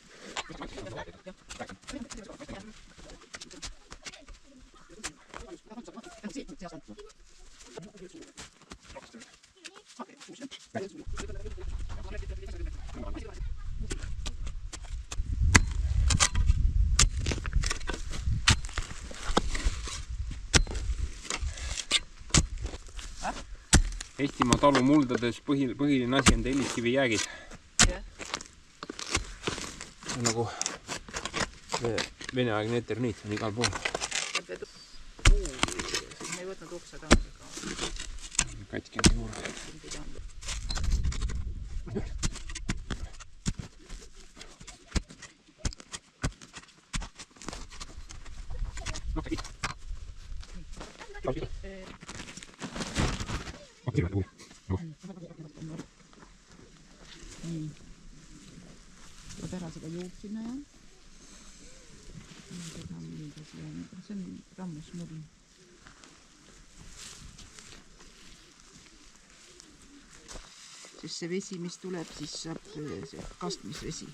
Eestimaa talu muldades põhiline asi on telliskivijäägid. Jah. Nagu veneaegne eterniit on igal pool. Siis me ei võtnud ukse taha. Katki on juurde. Nii. Võt ära seda juuk sinna ja. See on rammusmõrn. Sest see vesi, mis tuleb, siis saab see kastmisvesi.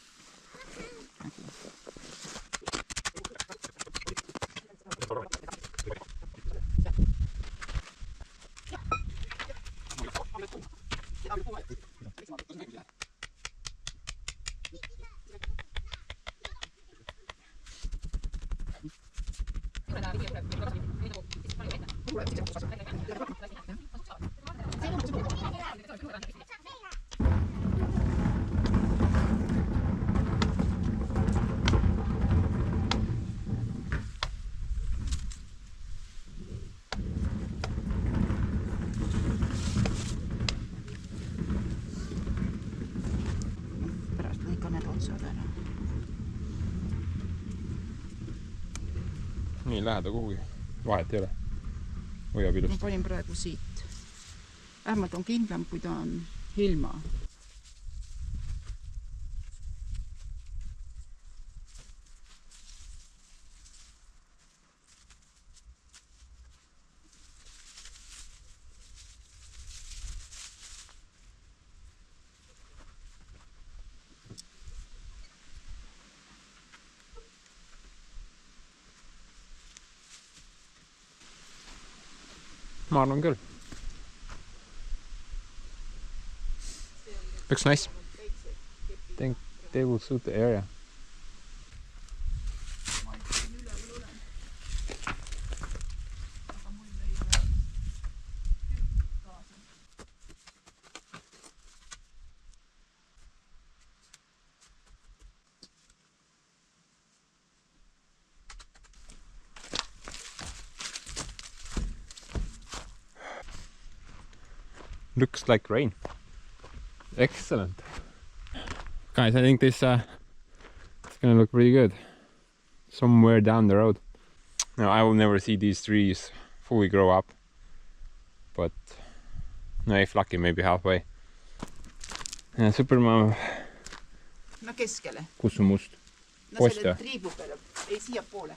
Pärast lõikan need otsad ära. Nii, läheda kuhugi. Vahet ei ole. Hoiab Ma ilusti. panin praegu siit. Vähemalt on kindlam, kui ta on ilma. Ma arvan küll. Looks nice. Think they will suit the area. Looks like rain. Excellent. Guys, I think this it's gonna look pretty good somewhere down the road. No, I will never see these trees fully grow up, but no, if lucky, maybe halfway. Supermom, no keskele. kus on must? No Post selle või? triibu peale, ei siiapoole.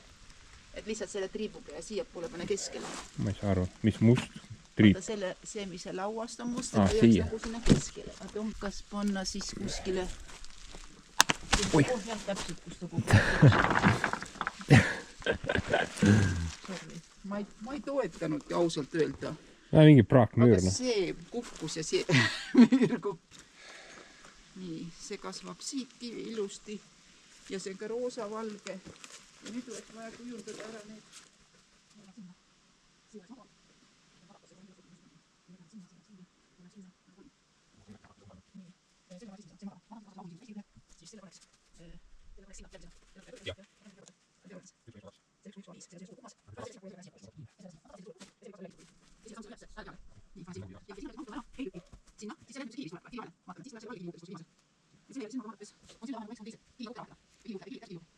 Et lihtsalt selle triibu peale siiapoole pane keskele. Ma ei saa aru, mis must triip? Vaata selle, see, mis see lauast on must, Ah, et siia. nagu sinna keskele. Aga kas panna siis kuskile... Oi. Oh, jah, täpselt, kus ta kukub. Sorry. Ma ei toetanudki ausalt öelda. Mingi praakmüür. Aga see kukkus ja see müür kukkus. Nii, see kasvab siitki ilusti ja see on ka roosa-valge. Ja nüüd oleks vaja kujundada ära need.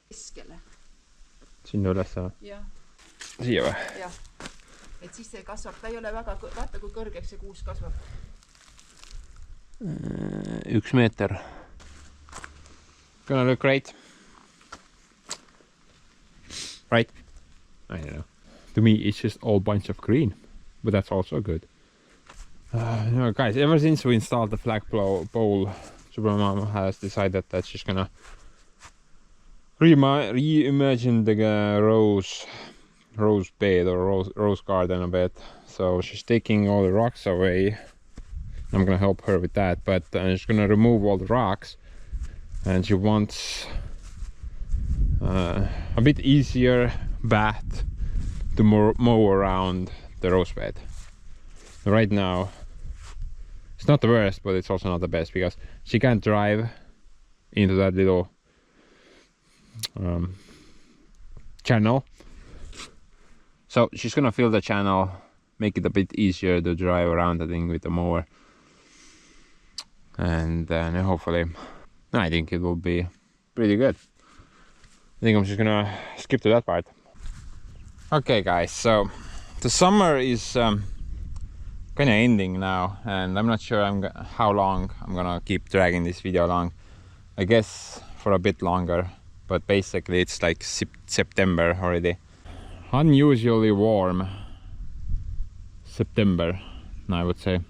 Keskele. Sinna üles või? Jah. Siia või? Jah. Et siis see kasvab, ta ei ole väga, vaata kui kõrgeks see kuus kasvab. 1 meeter. Gonna look great. Right? I don't know. To me, it's just all bunch of green, but that's also good. No, guys, ever since we installed the flagpole, Supermom has decided that she's gonna reimagine the rose bed or rose garden a bit. So she's taking all the rocks away. I'm gonna help her with that, but she's gonna remove all the rocks, and she wants a bit easier path to mow around the rose bed. Right now it's not the worst, but it's also not the best because she can't drive into that little channel, so she's gonna fill the channel, make it a bit easier to drive around the thing with the mower, and then hopefully I think it will be pretty good. I think I'm just gonna skip to that part. Okay guys, so the summer is kind of ending now, and I'm not sure how long I'm gonna keep dragging this video along. I guess for a bit longer, but basically it's like September already. Unusually warm September, I would say.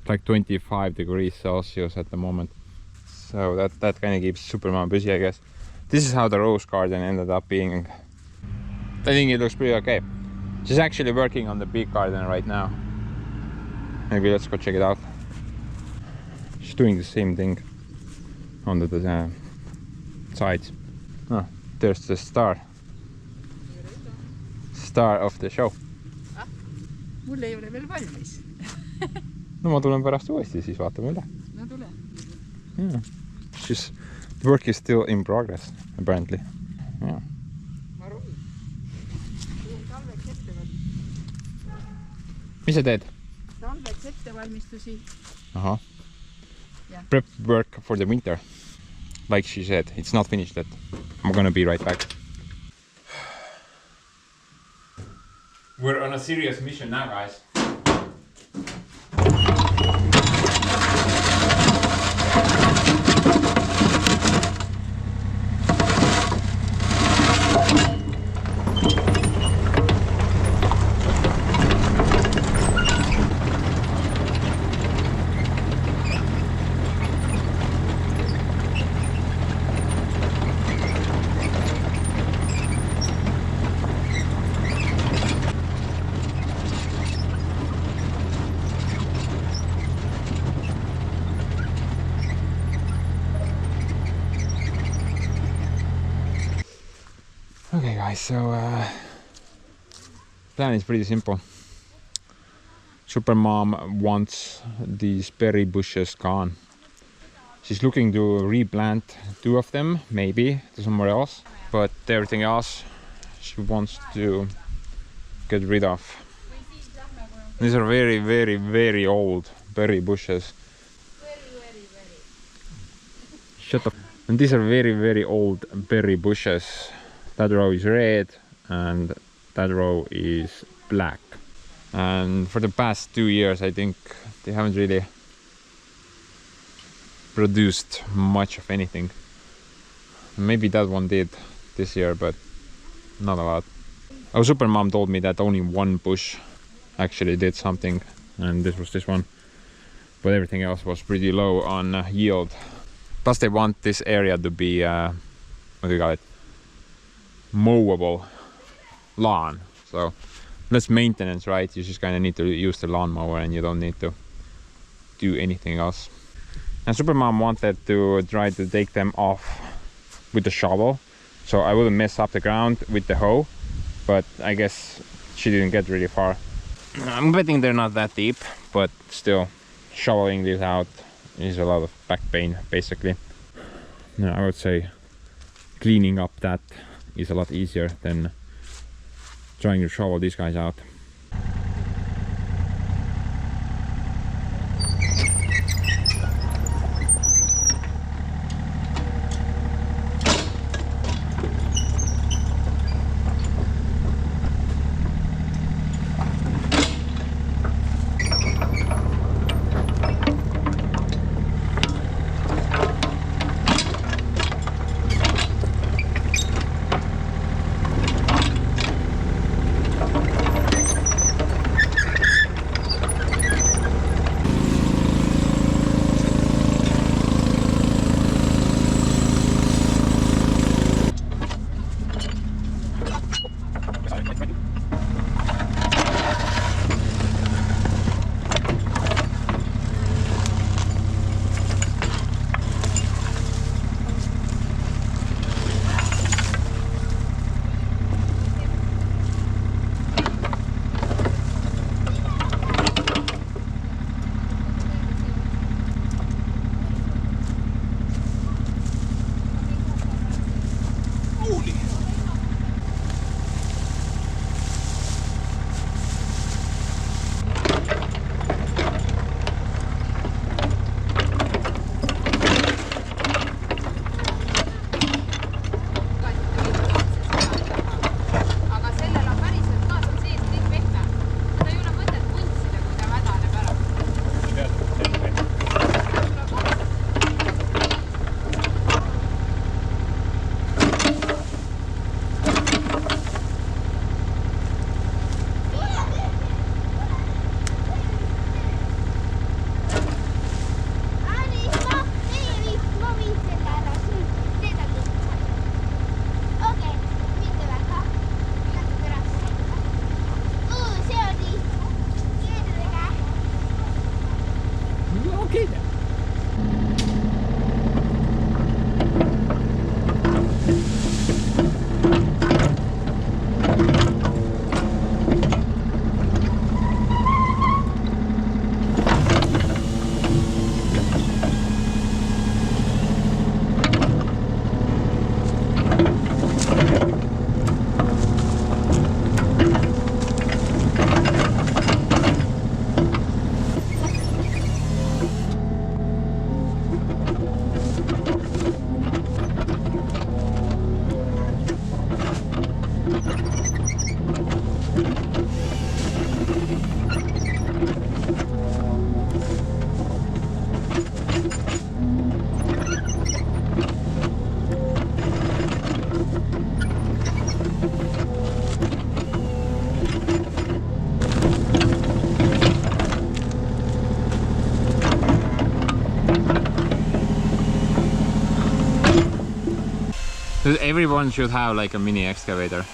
It's like 25 degrees Celsius at the moment. So that kind of keeps Supermom busy, I guess. This is how the rose garden ended up being. I think it looks pretty okay. She's actually working on the big garden right now. Maybe let's go check it out. She's doing the same thing on the sides. Oh, there's the star of the show. Ah, mul ei ole veel valmis. No ma tulen pärast uuesti, siis vaatame üle. No tule. Yeah. The work is still in progress, apparently. Yeah. Ma rohin. Talveks ettevalmistusi. Mis sa teed? Talveks ettevalmistusi. Uh-huh. Yeah. Prep work for the winter. Like she said, it's not finished yet. I'm gonna be right back. We're on a serious mission now, guys. Okay guys, so plan is pretty simple. Supermom wants these berry bushes gone. She's looking to replant 2 of them, maybe to somewhere else, but everything else she wants to get rid of. These are very, very, very old berry bushes. Shut up. And these are very old berry bushes. That row is red and that row is black. And for the past 2 years, I think they haven't really produced much of anything. Maybe that one did this year, but not a lot. Our Supermom told me that only one bush actually did something, and this was this one. But everything else was pretty low on yield. Plus they want this area to be, what do you call it? Mowable lawn. So less maintenance, right? You just kind of need to use the lawnmower and you don't need to do anything else. And Supermom wanted to try to take them off with the shovel, so I wouldn't mess up the ground with the hoe, but I guess she didn't get really far. I'm betting they're not that deep, but still, shoveling this out is a lot of back pain, basically. No, I would say cleaning up that is a lot easier than trying to shovel these guys out. Everyone should have like a mini excavator.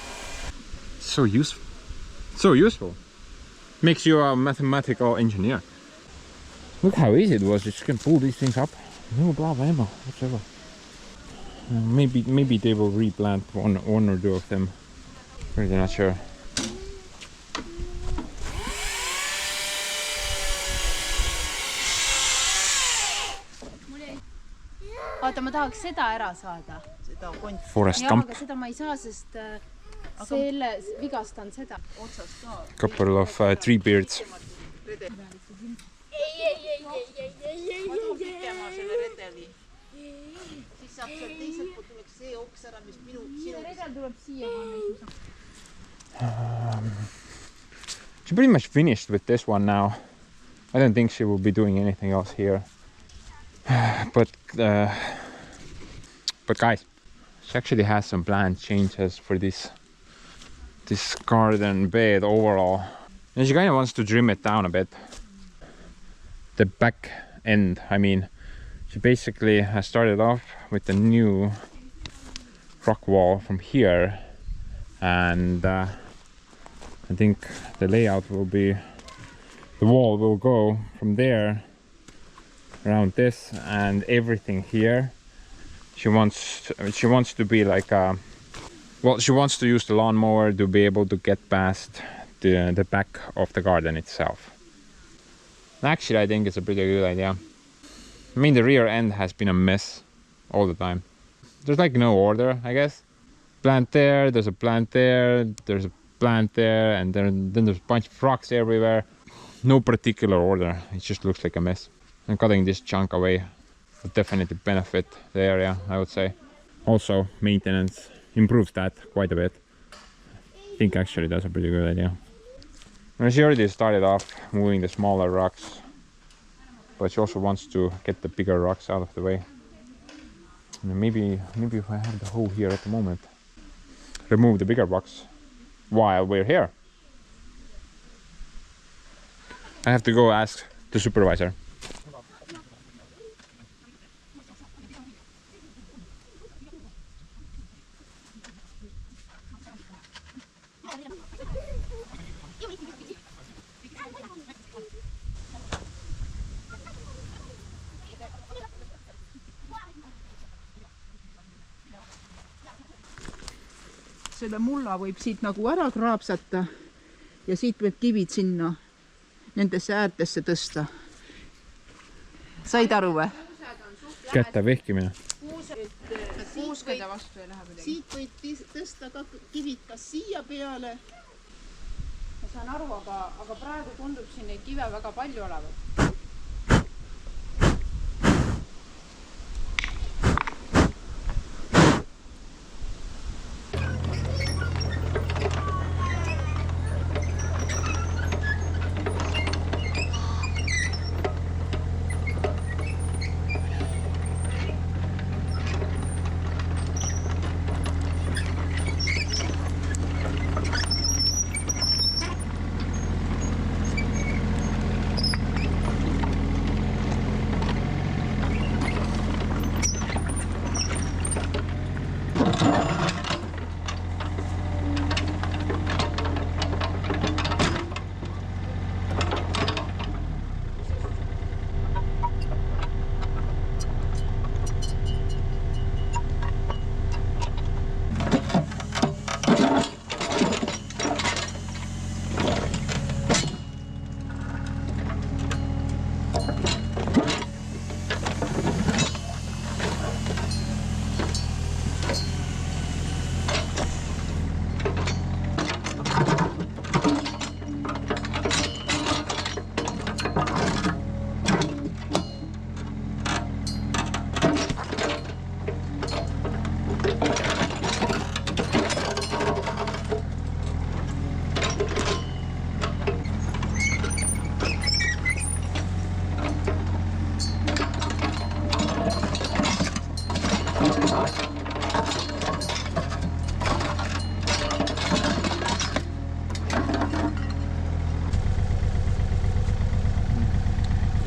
So useful. So useful. Makes you a mathematical engineer. Look how easy it was. You just can pull these things up. No problema whatsoever. Maybe they will replant one or two of them. Really not sure. Oota, ma tahaks seda ära saada. Seda konti. Forest Jah, camp. aga seda ma ei saa, sest selle vigastan seda. Otsast ka. Couple of tree beards. Ma toon pikema selle redeli. saab sealt teiselt poolt tuleks see oks ära, mis minu sinu. Redel tuleb siia panna. She pretty much finished with this one now. I don't think she will be doing anything else here. But guys, she actually has some planned changes for this garden bed overall. And she kind of wants to trim it down a bit. The back end, I mean, she basically has started off with the new rock wall from here, and I think the layout will be, the wall will go from there around this and everything here. She wants to be like a, well, she wants to use the lawnmower to be able to get past the back of the garden itself. Actually, I think it's a pretty good idea. I mean, the rear end has been a mess all the time. There's like no order, I guess. Plant there, there's a plant there, there's a plant there, and then there's a bunch of rocks everywhere. No particular order, it just looks like a mess. And cutting this chunk away would definitely benefit the area, I would say. Also, maintenance improves that quite a bit. I think actually that's a pretty good idea. And she already started off moving the smaller rocks, but she also wants to get the bigger rocks out of the way. And maybe if I have the hoe here at the moment, remove the bigger rocks while we're here. I have to go ask the supervisor. Selle mulla võib siit nagu ära kraapsata ja siit võib kivid sinna nendesse äärtesse tõsta. Said aru või? Kätte vehkimine. Kuuskede vastu ei lähe midagi. Siit võid tõsta ka kivid kas siia peale. Ma saan aru, aga praegu tundub siin neid kive väga palju olevat.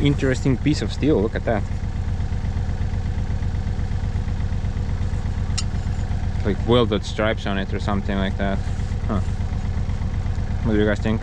Interesting piece of steel, look at that. Like welded stripes on it or something like that. Huh. What do you guys think?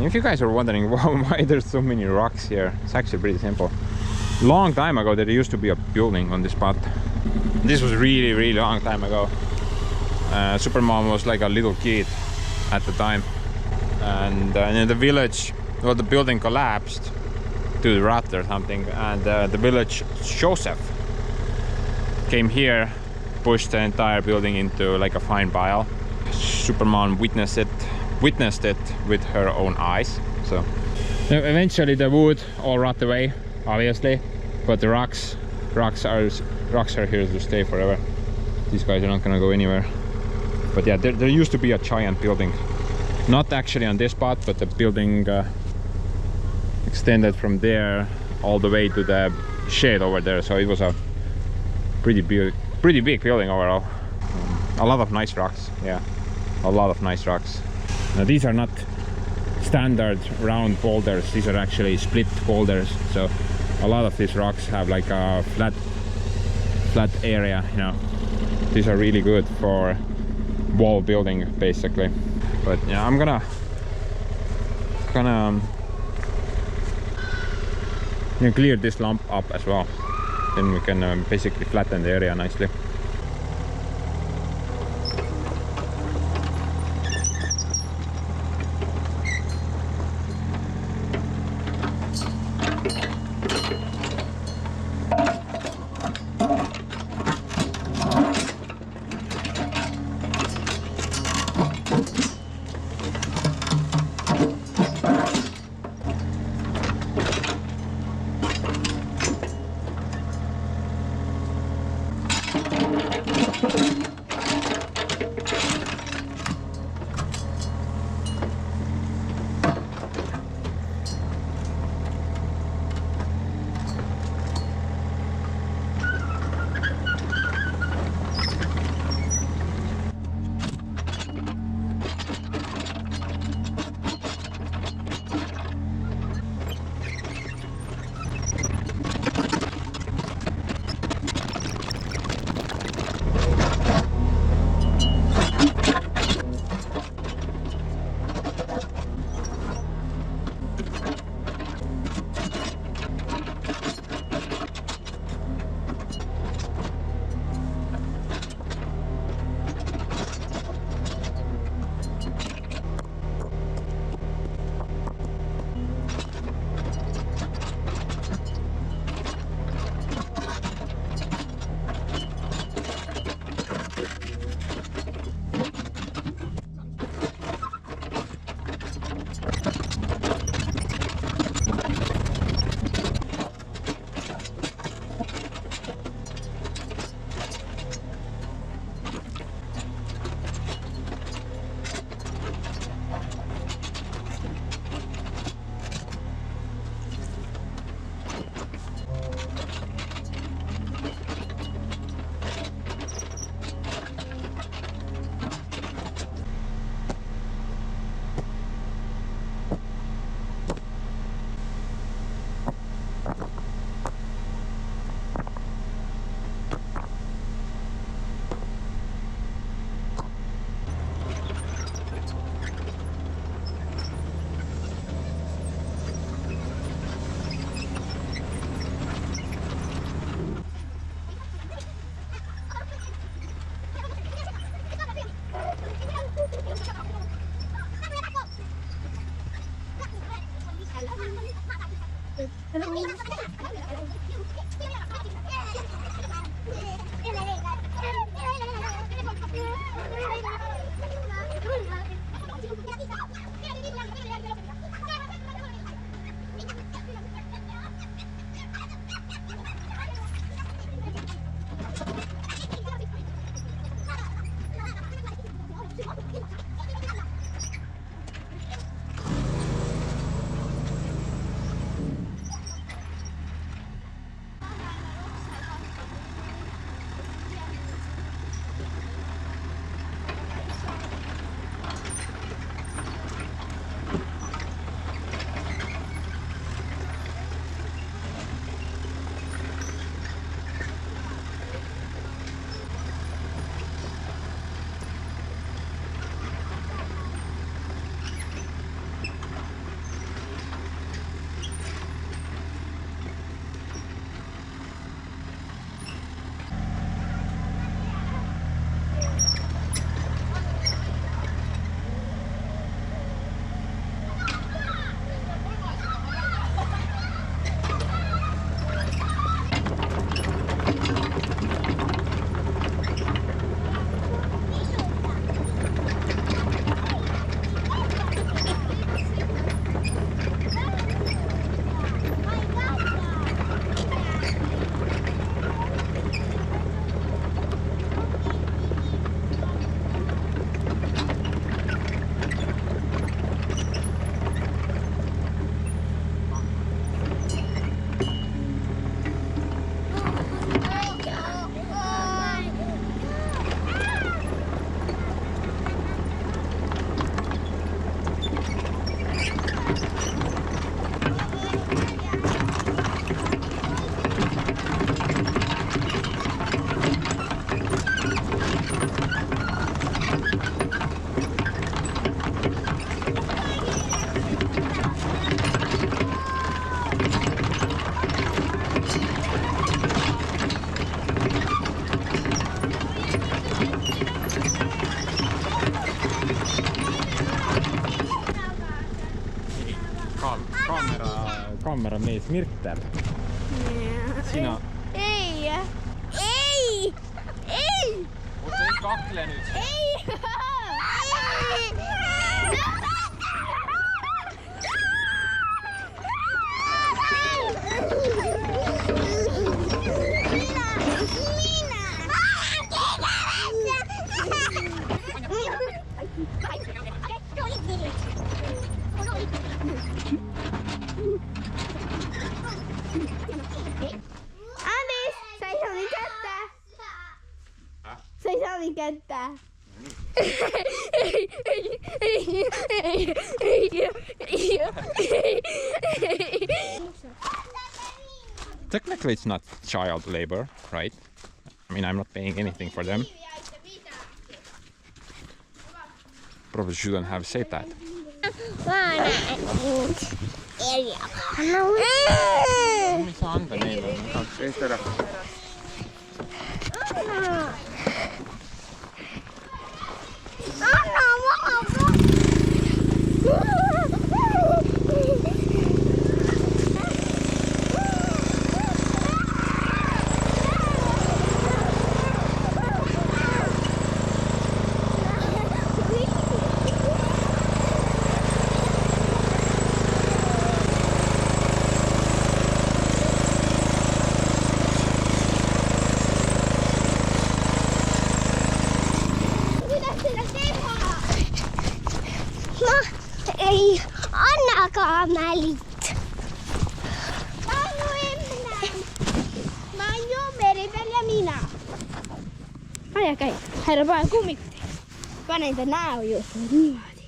If you guys are wondering why there's so many rocks here, it's actually pretty simple. Long time ago there used to be a building on this spot. This was really long time ago. Supermom was like a little kid at the time, and in the village, well, the building collapsed to the rot or something, and the village Joseph came here, pushed the entire building into like a fine pile. Supermom witnessed it with her own eyes. So eventually the wood all rot away, obviously, but the rocks are here to stay forever. These guys are not gonna go anywhere. But yeah, there used to be a giant building, not actually on this spot, but the building extended from there all the way to the shed over there. So it was a pretty big building overall. A lot of nice rocks. Yeah, a lot of nice rocks. Now these are not standard round boulders, these are actually split boulders, so a lot of these rocks have like a flat area, you know. These are really good for wall building basically. But yeah, I'm gonna clear this lump up as well, then we can basically flatten the area nicely. Kaameramees Mirter. Sina. Ei! Ei! Ei! Oota, ei kakle nüüd. Ei! Kättä. Technically it's not child labor, right? I mean, I'm not paying anything for them. Probably shouldn't have said that. Mis sa anda neile? Eest ära. Ei, annakaan mälit. Mä oon Jomeripel ja minä. Aja käy. Herra panen kummikutin. Panen tän näojuusta niimoodi.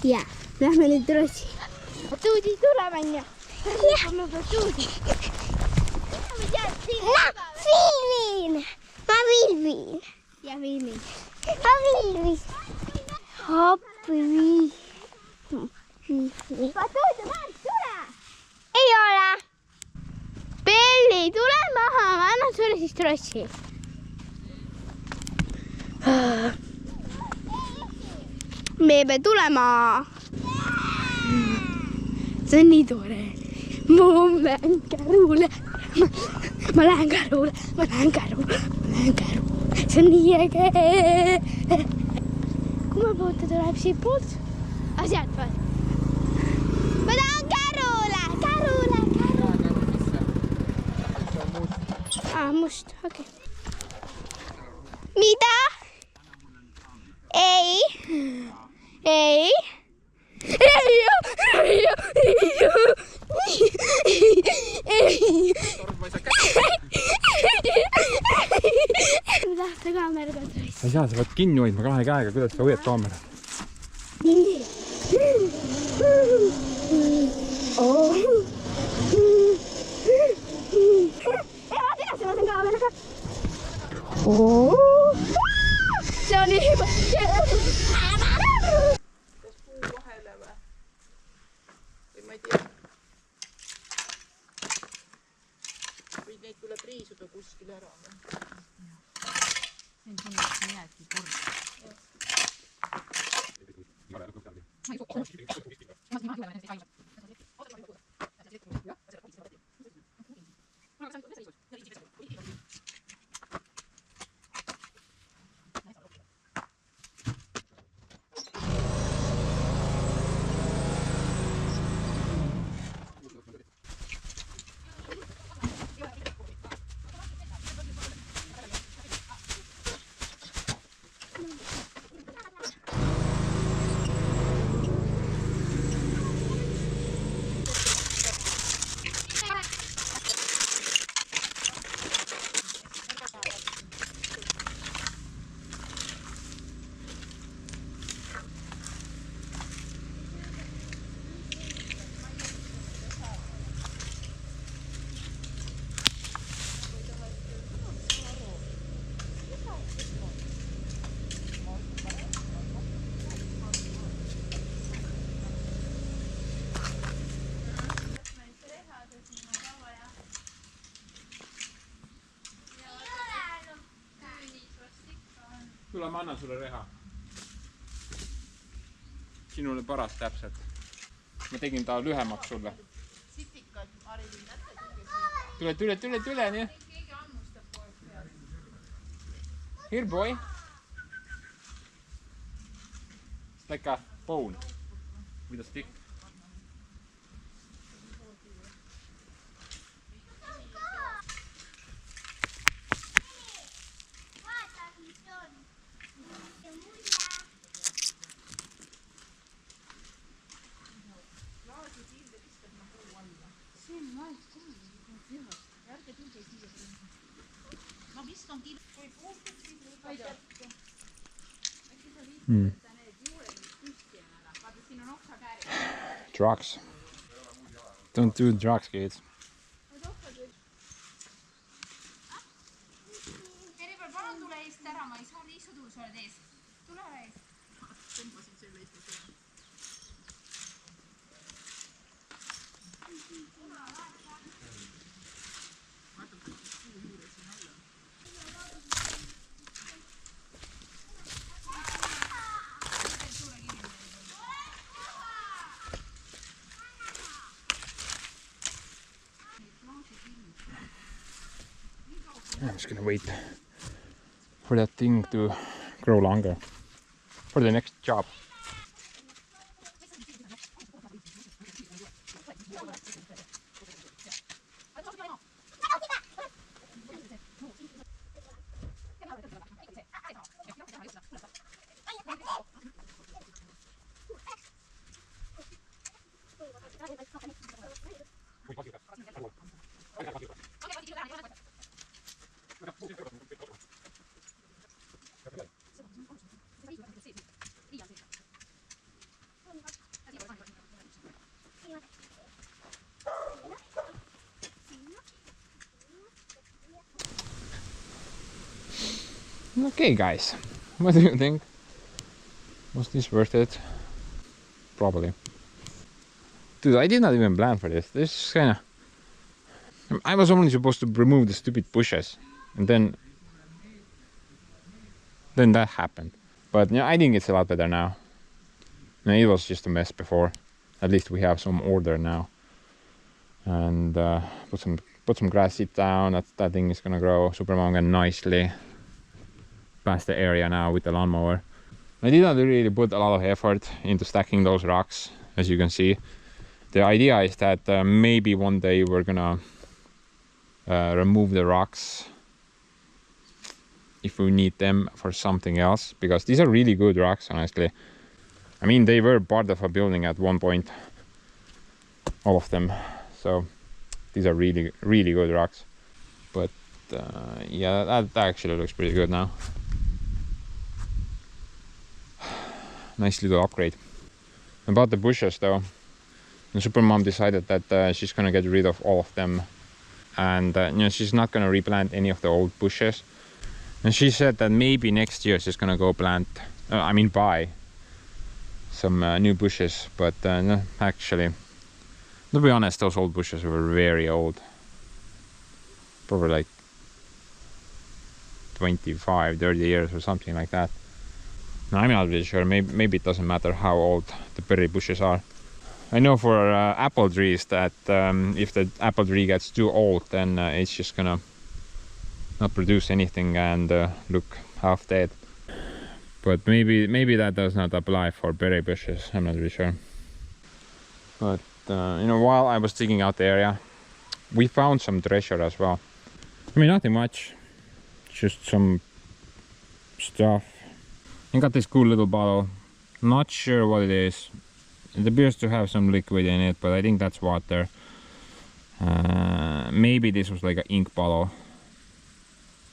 Ja lähdemme nyt Ruotsiin. Tuuti tulevan ja... Tuuti. Filmiin. Mä filmiin. Ja filmiin. Mä filmiin. Hoppi. Ei ole. Pelli, tule maha. Mä annan sulle siis trossi. Bebe, tule maa. see on nii tore. Ma lähen kärule. Ma lähen kärule. Ma lähen kärule. Ma lähen kärule. See on nii äge. Kummapoolta tuleb siit poolt. Sealt poolt. Ma tahan kärule. Kärule. Must. Okei. Mida? Ei. Ei. Tahta kaameraga tõesti. Ei saa, sa pead kinni hoidma 2 käega, kuidas sa hoiad kaamera? See on nii hüva. kas puu vahele või ma ei tea. või neid tuleb riisuda kuskil ära või? siin kindlasti jääbki kord. Tule, ma annan sulle reha. Sinule paras täpselt. Ma tegin ta lühemaks sulle. Sitikad, Marilyn, Tule, nii. keegi ammustab poeg peale. Here, boy. It's like a bone with a stick. Drugs. Don't do drugs, kids. Terve, palun tule eest ära, ma ei saa nii sõdur, sa oled ees. Tule eest. Tõmbasin selle eest ära. I'm just gonna wait for that thing to grow longer for the next job. Okay, guys, what do you think? Was this worth it? Probably. Dude, I did not even plan for this. This is kinda... I was only supposed to remove the stupid bushes, and then that happened. But yeah, I think it's a lot better now. No, it was just a mess before. at least we have some order now. And put some grass seed down. That thing is gonna grow. Supermom can nicely past the area now with the lawnmower. I did not really put a lot of effort into stacking those rocks, as you can see. The idea is that maybe one day we're gonna remove the rocks if we need them for something else, because these are really good rocks, honestly. I mean, they were part of a building at one point, all of them. So these are really, really good rocks. But yeah, that actually looks pretty good now. Nice little upgrade. About the bushes though, the Supermom decided that she's gonna get rid of all of them, and you know, she's not gonna replant any of the old bushes. And she said that maybe next year she's gonna go plant, buy some new bushes. But no, actually, to be honest, those old bushes were very old, probably like 25-30 years or something like that. No, I'm not really sure. Maybe it doesn't matter how old the berry bushes are. I know for apple trees that if the apple tree gets too old, then it's just gonna not produce anything and look half dead. But maybe that does not apply for berry bushes. I'm not really sure. But you know, while I was digging out the area, we found some treasure as well. I mean, nothing much, just some stuff. I got this cool little bottle. Not sure what it is. It appears to have some liquid in it, but I think that's water. Maybe this was like an ink bottle.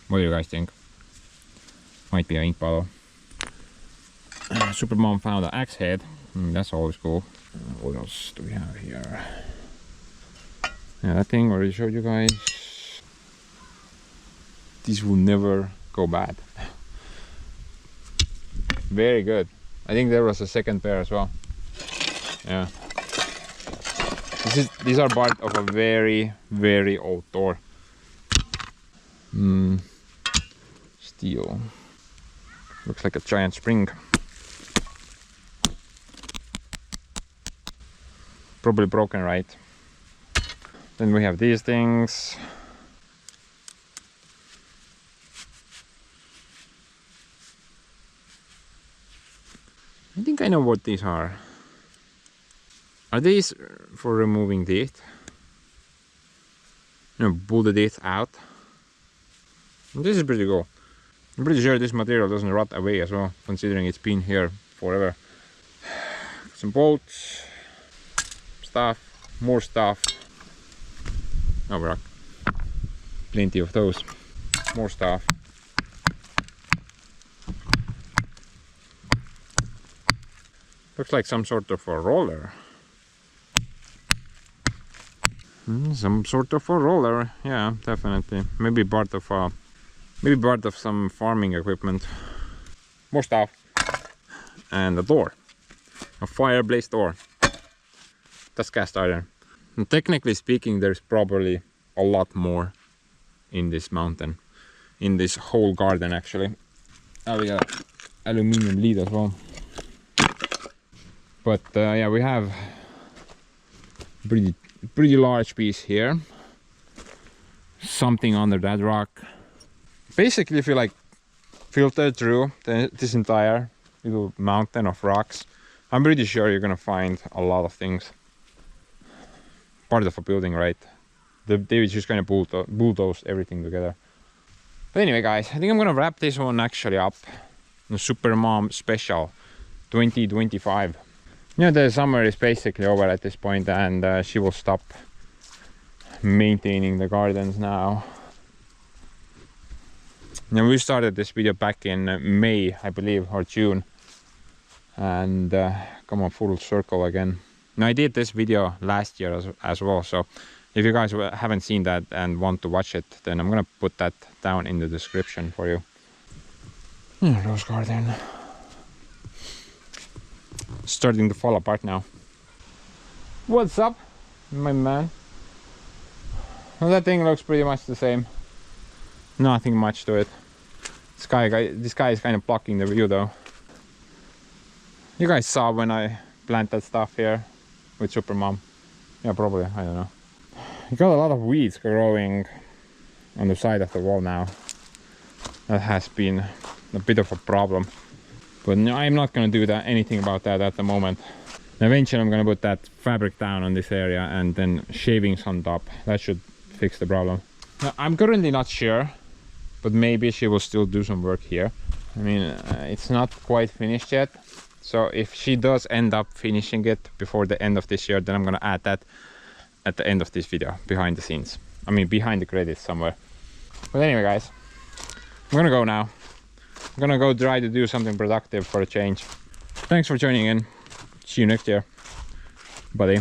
What do you guys think? Might be an ink bottle. Supermom found an axe head. That's always cool. What else do we have here? Yeah, that thing I already showed you guys. These will never go bad. Very good. I think there was a second pair as well. Yeah. These are part of a very, very old door. Steel. Looks like a giant spring. Probably broken, right? Then we have these things. I think I know what these are. Are these for removing teeth? You know, pull the teeth out. This is pretty cool. I'm pretty sure this material doesn't rot away as well, considering it's been here forever. Some bolts, stuff, more stuff. Oh, rock. Plenty of those. More stuff. Looks like some sort of a roller. Some sort of a roller, yeah, definitely. Maybe part of some farming equipment. More stuff. And a door. A fireplace door. That's cast iron. And technically speaking, there's probably a lot more in this mountain. In this whole garden, actually. Oh, we got aluminium lid as well. But yeah, we have pretty large piece here. Something under that rock. Basically, if you like filter through this entire little mountain of rocks, I'm pretty sure you're gonna find a lot of things. Part of a building, right? They're just gonna bulldoze everything together. But anyway, guys, I think I'm gonna wrap this one actually up. The Supermom Special 2025. You know, the summer is basically over at this point, and she will stop maintaining the gardens now. Now, we started this video back in May, I believe, or June, and come on full circle again. Now, I did this video last year as well, so if you guys haven't seen that and want to watch it, then I'm gonna put that down in the description for you. Rose garden. Starting to fall apart now. What's up, my man? Well, that thing looks pretty much the same. Nothing much to it. This guy is kind of blocking the view though. You guys saw when I planted stuff here with Supermom. Yeah, probably, I don't know. You got a lot of weeds growing on the side of the wall now. That has been a bit of a problem. But no, I'm not gonna do anything about that at the moment. Eventually I'm gonna put that fabric down on this area and then shavings on top. That should fix the problem. Now, I'm currently not sure, but maybe she will still do some work here. I mean, it's not quite finished yet. So if she does end up finishing it before the end of this year, then I'm gonna add that at the end of this video, behind the scenes. I mean, behind the credits somewhere. But anyway, guys, I'm gonna go now. I'm gonna go try to do something productive for a change. Thanks for joining in. See you next year, buddy.